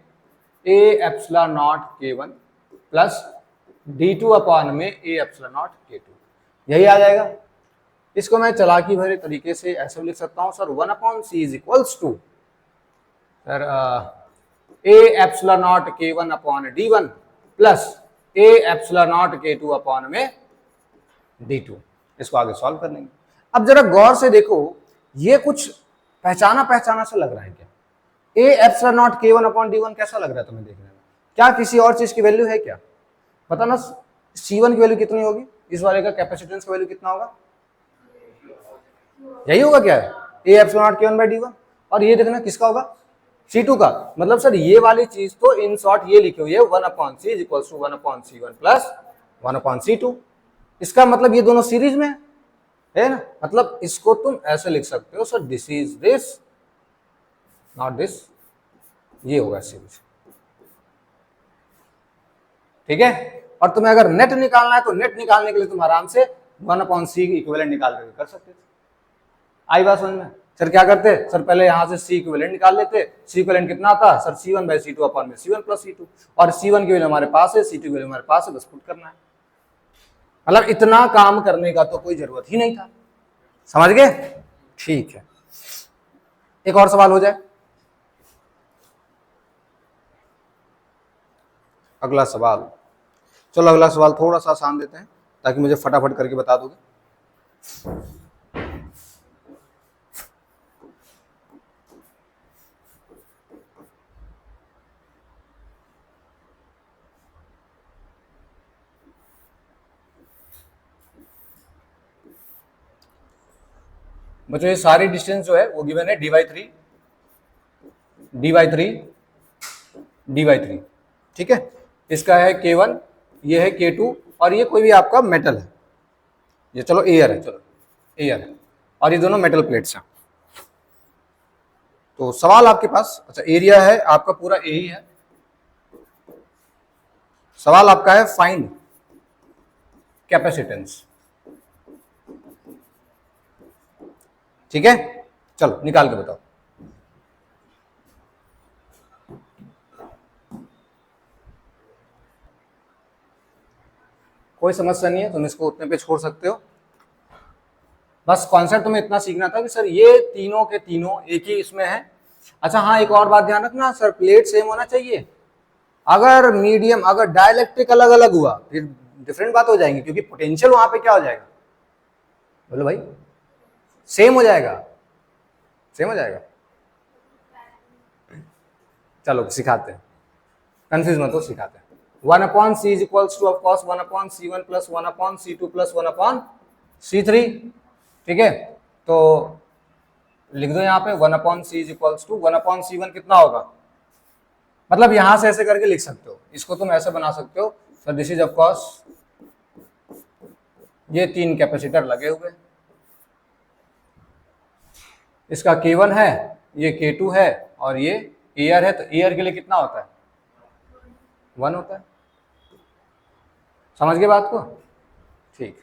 A epsilon not K1 plus D2 upon में A एप्सिलॉन नॉट K2, यही आ जाएगा। इसको मैं चालाकी भरे तरीके से ऐसे लिख सकता हूं sir, 1 upon C is equals to sir A epsilon not K1 upon D1 plus A epsilon not K2 upon में D2। इसको आगे सॉल्व कर लेंगे। अब जरा गौर से देखो, ये कुछ पहचाना सा लग रहा है क्या? A epsilon not K1 upon D1 कैसा लग रहा है तुम्हें देखने में? क्या किसी और चीज की वैल्यू है क्या? बताना। C1 की वैल्यू कितनी होगी? इस वाले का कैपेसिटेंस का वैल्यू कितना होगा? यही होगा क्या? A epsilon not K1 by D1। और ये देखना किसका होगा? C2 का। मतलब सर ये वाली चीज तो इन शॉर्ट ये लिखी हुई है 1 upon C is equals to 1 upon C1 plus 1 upon C2। इसका मतलब ये दोनों सीरीज में है ना। मतलब इसको तुम ऐसे लिख सकते हो sir, this is this not this, ये होगा सीरीज। ठीक है, और तुम्हें अगर नेट निकालना है तो नेट निकालने के लिए तुम आराम से 1 अपॉन C इक्विवेलेंट निकाल कर सकते थे। आई बात समझ में? सर क्या करते सर, पहले यहां से C इक्विवेलेंट निकाल लेते। C इक्विवेलेंट कितना आता sir? C1 bye C2 upon में C1 प्लस C2, और C1 की वैल्यू हमारे पास है, C2 की वैल्यू हमारे पास है, बस पुट करना है। मतलब इतना काम करने का तो कोई जरूरत ही नहीं था। समझ गए? ठीक है, एक और सवाल हो जाए। अगला सवाल, चलो अगला सवाल थोड़ा सा आसान देते हैं ताकि मुझे फटाफट करके बता दोगे। बच्चों ये सारी डिस्टेंस जो है वो गिवन है dy3 dy3। ठीक है, इसका है K1, ये है K2, और ये कोई भी आपका मेटल है, ये चलो एयर है, चलो एयर है, और ये दोनों मेटल प्लेट्स हैं। तो सवाल आपके पास, अच्छा एरिया है आपका पूरा ए ही है। सवाल आपका है फाइंड कैपेसिटेंस। ठीक है, चलो निकाल के बताओ। कोई समस्या नहीं है, तुम इसको उतने पे छोड़ सकते हो। बस कॉन्सेप्ट तुम्हें इतना सीखना था कि सर ये तीनों के तीनों एक ही इसमें है। अच्छा हाँ, एक और बात ध्यान रखना सर, प्लेट सेम होना चाहिए। अगर मीडियम, अगर डाइलेक्ट्रिक अलग अलग हुआ फिर डिफरेंट बात हो जाएंगी, क्योंकि पोटेंशियल वहां पे क्या हो जाएगा? बोलो भाई, सेम हो जाएगा, सेम हो जाएगा। चलो सिखाते हैं, कंफ्यूज मत हो, सिखाते हैं। 1 upon C is equals to of course 1 upon C1 plus 1 upon C2 plus 1 upon C3। ठीक है, तो लिख दो यहाँ पे 1 upon C is equals to 1 upon C1 कितना होगा? मतलब यहां से ऐसे करके लिख सकते हो, इसको तुम ऐसे बना सकते हो sir, this is of course ये 3 कैपेसिटर लगे हुए, इसका K1 है, ये K2 है, और ये एयर है। तो एयर के लिए कितना होता है? 1 होता है। समझ गए बात को? ठीक,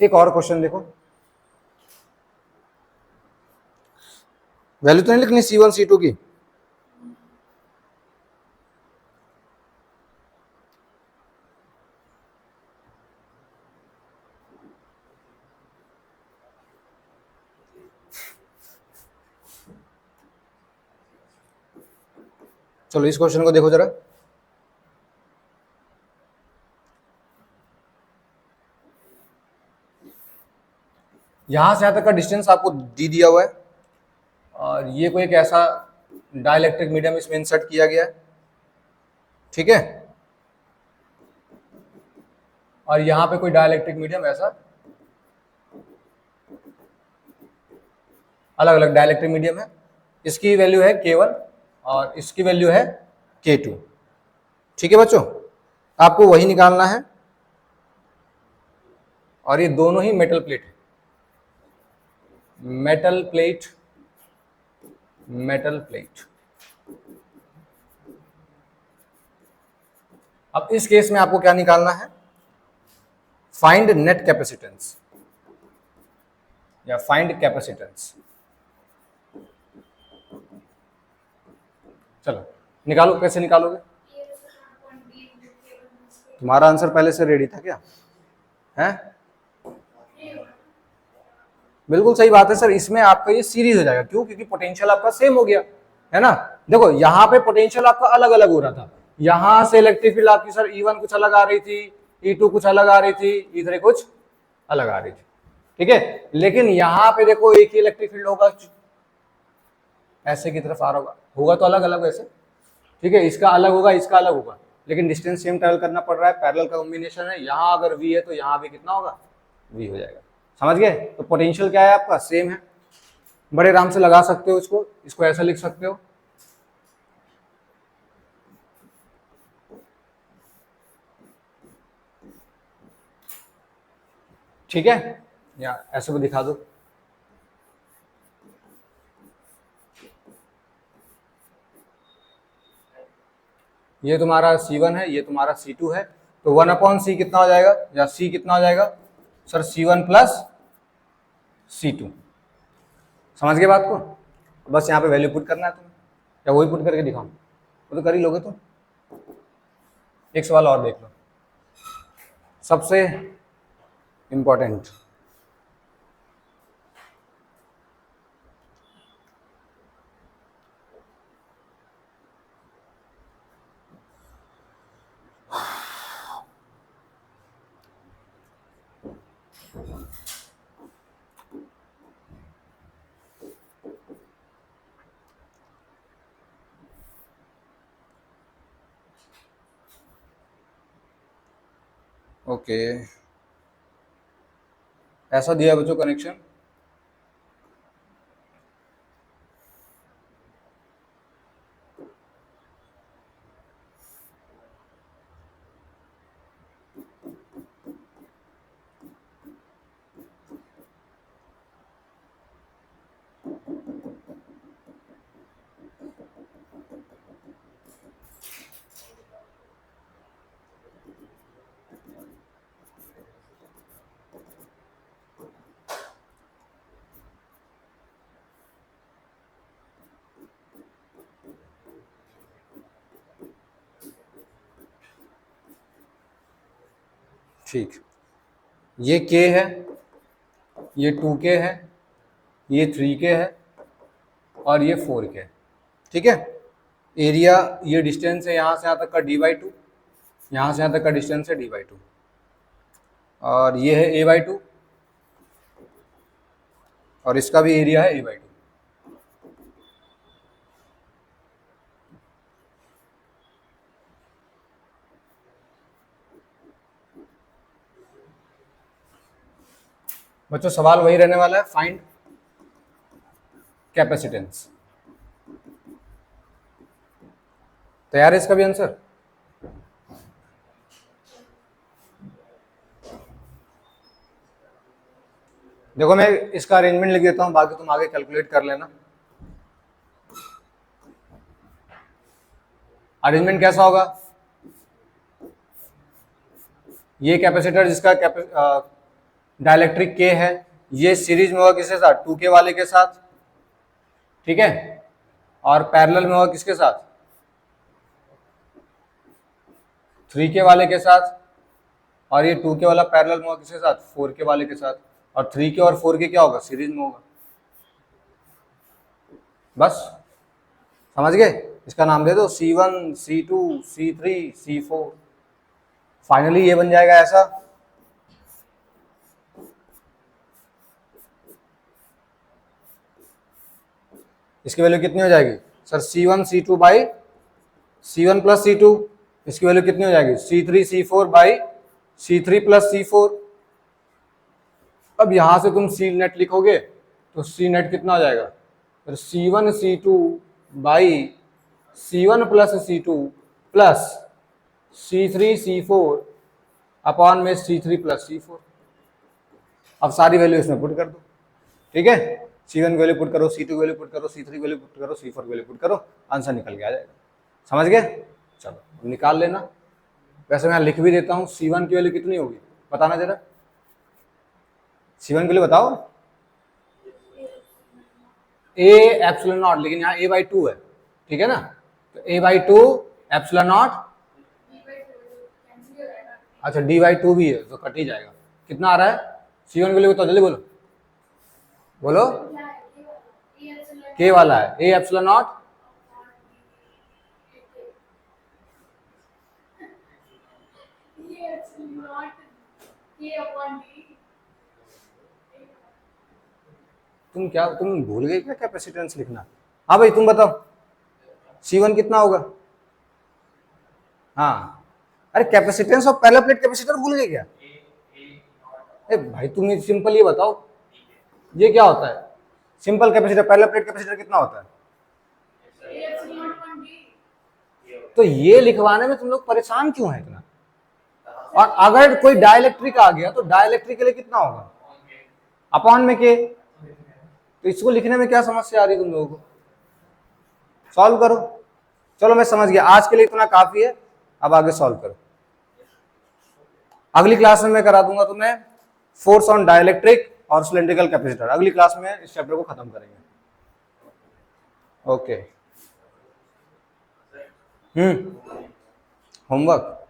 एक और क्वेश्चन देखो, वैल्यू तो नहीं लिखनी C1 C2 की, चलो इस क्वेश्चन को देखो जरा। यहां से यहां तक का डिस्टेंस आपको दी दिया हुआ है और ये कोई एक ऐसा डाइलेक्ट्रिक मीडियम इसमें इंसर्ट किया गया है, ठीक है, और यहां पे कोई डाइलेक्ट्रिक मीडियम ऐसा अलग अलग डाइलेक्ट्रिक मीडियम है, इसकी वैल्यू है K1 और इसकी वैल्यू है K2, ठीक है बच्चों, आपको वही निकालना है। और ये दोनों ही मेटल प्लेट है, मेटल प्लेट, मेटल प्लेट। अब इस केस में आपको क्या निकालना है, फाइंड नेट कैपेसिटेंस या फाइंड कैपेसिटेंस। चलो निकालो, कैसे निकालोगे? तुम्हारा आंसर पहले से रेडी था क्या? है बिल्कुल सही बात है सर, इसमें आपका ये सीरीज हो जाएगा, क्यों? क्योंकि पोटेंशियल आपका सेम हो गया है ना। देखो यहाँ पे पोटेंशियल आपका अलग अलग हो रहा था, यहाँ से इलेक्ट्रिक फील्ड आपकी सर E1 कुछ अलग आ रही थी, E2 कुछ अलग आ रही थी, E3 कुछ अलग आ रही थी, ठीक है। लेकिन यहाँ पे देखो एक ही इलेक्ट्रिक फील्ड होगा, ऐसे की तरफ आ रहा होगा तो अलग अलग ऐसे, ठीक है, इसका अलग होगा, इसका अलग होगा, लेकिन डिस्टेंस सेम ट्रेवल करना पड़ रहा है, पैरेलल का कॉम्बिनेशन है। यहाँ अगर V है तो यहाँ भी कितना होगा, V हो जाएगा, समझ गए? तो पोटेंशियल क्या है आपका, सेम है, बड़े आराम से लगा सकते हो इसको, इसको ऐसा लिख सकते हो, ठीक है, या ऐसे भी दिखा दो। ये तुम्हारा C1 है, ये तुम्हारा C2 है, तो 1/C कितना हो जाएगा, या C कितना हो जाएगा सर, C1 + C2, समझ गए बात को? बस यहाँ पे वैल्यू पुट करना है तुम्हें, या वही पुट करके दिखाऊं? वो तो कर ही लोगे तुम। एक सवाल और देख लो, सबसे इंपॉर्टेंट, ओके, ऐसा दिया बच्चों कनेक्शन, ठीक, ये K है, ये 2K है, ये 3K है और ये 4K है, ठीक है। एरिया, ये डिस्टेंस है यहाँ से यहाँ तक का D/2, यहाँ से यहाँ तक का डिस्टेंस है D/2, और ये है A/2 और इसका भी एरिया है A/2। बच्चों सवाल वही रहने वाला है, फाइंड कैपेसिटेंस। तैयार है इसका भी आंसर? देखो मैं इसका अरेंजमेंट लिख देता हूं, बाकी तुम आगे कैलकुलेट कर लेना। अरेंजमेंट कैसा होगा, ये कैपेसिटर जिसका डाइलेक्ट्रिक के है, ये सीरीज में होगा किसके साथ, 2K वाले के साथ, ठीक है, और पैरेलल में होगा किसके साथ, 3K वाले के साथ, और ये 2K वाला पैरेलल में होगा किसके साथ, 4K वाले के साथ, और 3K और 4K क्या होगा, सीरीज में होगा। बस समझ गए, इसका नाम दे दो C1, C2, C3, C4। Finally ये बन जाएगा ऐसा, इसकी वैल्यू कितनी हो जाएगी sir, C1 C2 by C1 plus C2, इसकी वैल्यू कितनी हो जाएगी, C3 C4 by C3 plus C4। अब यहां से तुम C नेट लिखोगे तो C नेट कितना हो जाएगा, फिर C1 C2 by C1 plus C2 plus C3 C4 upon में C3 प्लस C4। अब सारी वैल्यू इसमें पुट कर दो, ठीक है, C1 वैल्यू पुट करो, C2 वैल्यू पुट करो, C3 वैल्यू पुट करो, C4 वैल्यू पुट करो, आंसर निकल के आ जाएगा। समझ गए, चलो निकाल लेना। वैसे मैं लिख भी देता हूँ, C1 की वैल्यू कितनी होगी बताना जरा, C1 की वैल्यू बताओ, A एप्सिलॉन नॉट, लेकिन यहाँ A/2 है, ठीक है ना, तो A/2 एप्सिलॉन नॉट, अच्छा D/2 भी है तो कट ही जाएगा। कितना आ रहा है C1 की वैल्यू, बताओ जल्दी बोलो, बोलो, K वाला है, A एप्सिलॉन नॉट, तुम भूल गए क्या कैपेसिटेंस लिखना। हाँ भाई तुम बताओ C1 कितना होगा, हाँ, अरे capacitance of parallel plate capacitor भूल गए क्या, अरे भाई तुम सिंपल ये बताओ, ये क्या होता है, simple capacitor, parallel plate capacitor कितना होता है, तो ये लिखवाने में तुम लोग परेशान क्यों है इतना। और अगर कोई डाइलेक्ट्रिक आ गया तो डाइलेक्ट्रिक के लिए कितना होगा, अपॉन में के, तो इसको लिखने में क्या समस्या आ रही है तुम लोगों को, सॉल्व करो। चलो मैं समझ गया, आज के लिए इतना काफी है, अब आगे सॉल्व करो। अगली क्लास में मैं करा दूंगा तुम्हें फोर्स ऑन डाइलेक्ट्रिक और सिलिंड्रिकल कैपेसिटर, अगली क्लास में इस चैप्टर को खत्म करेंगे। Okay, homework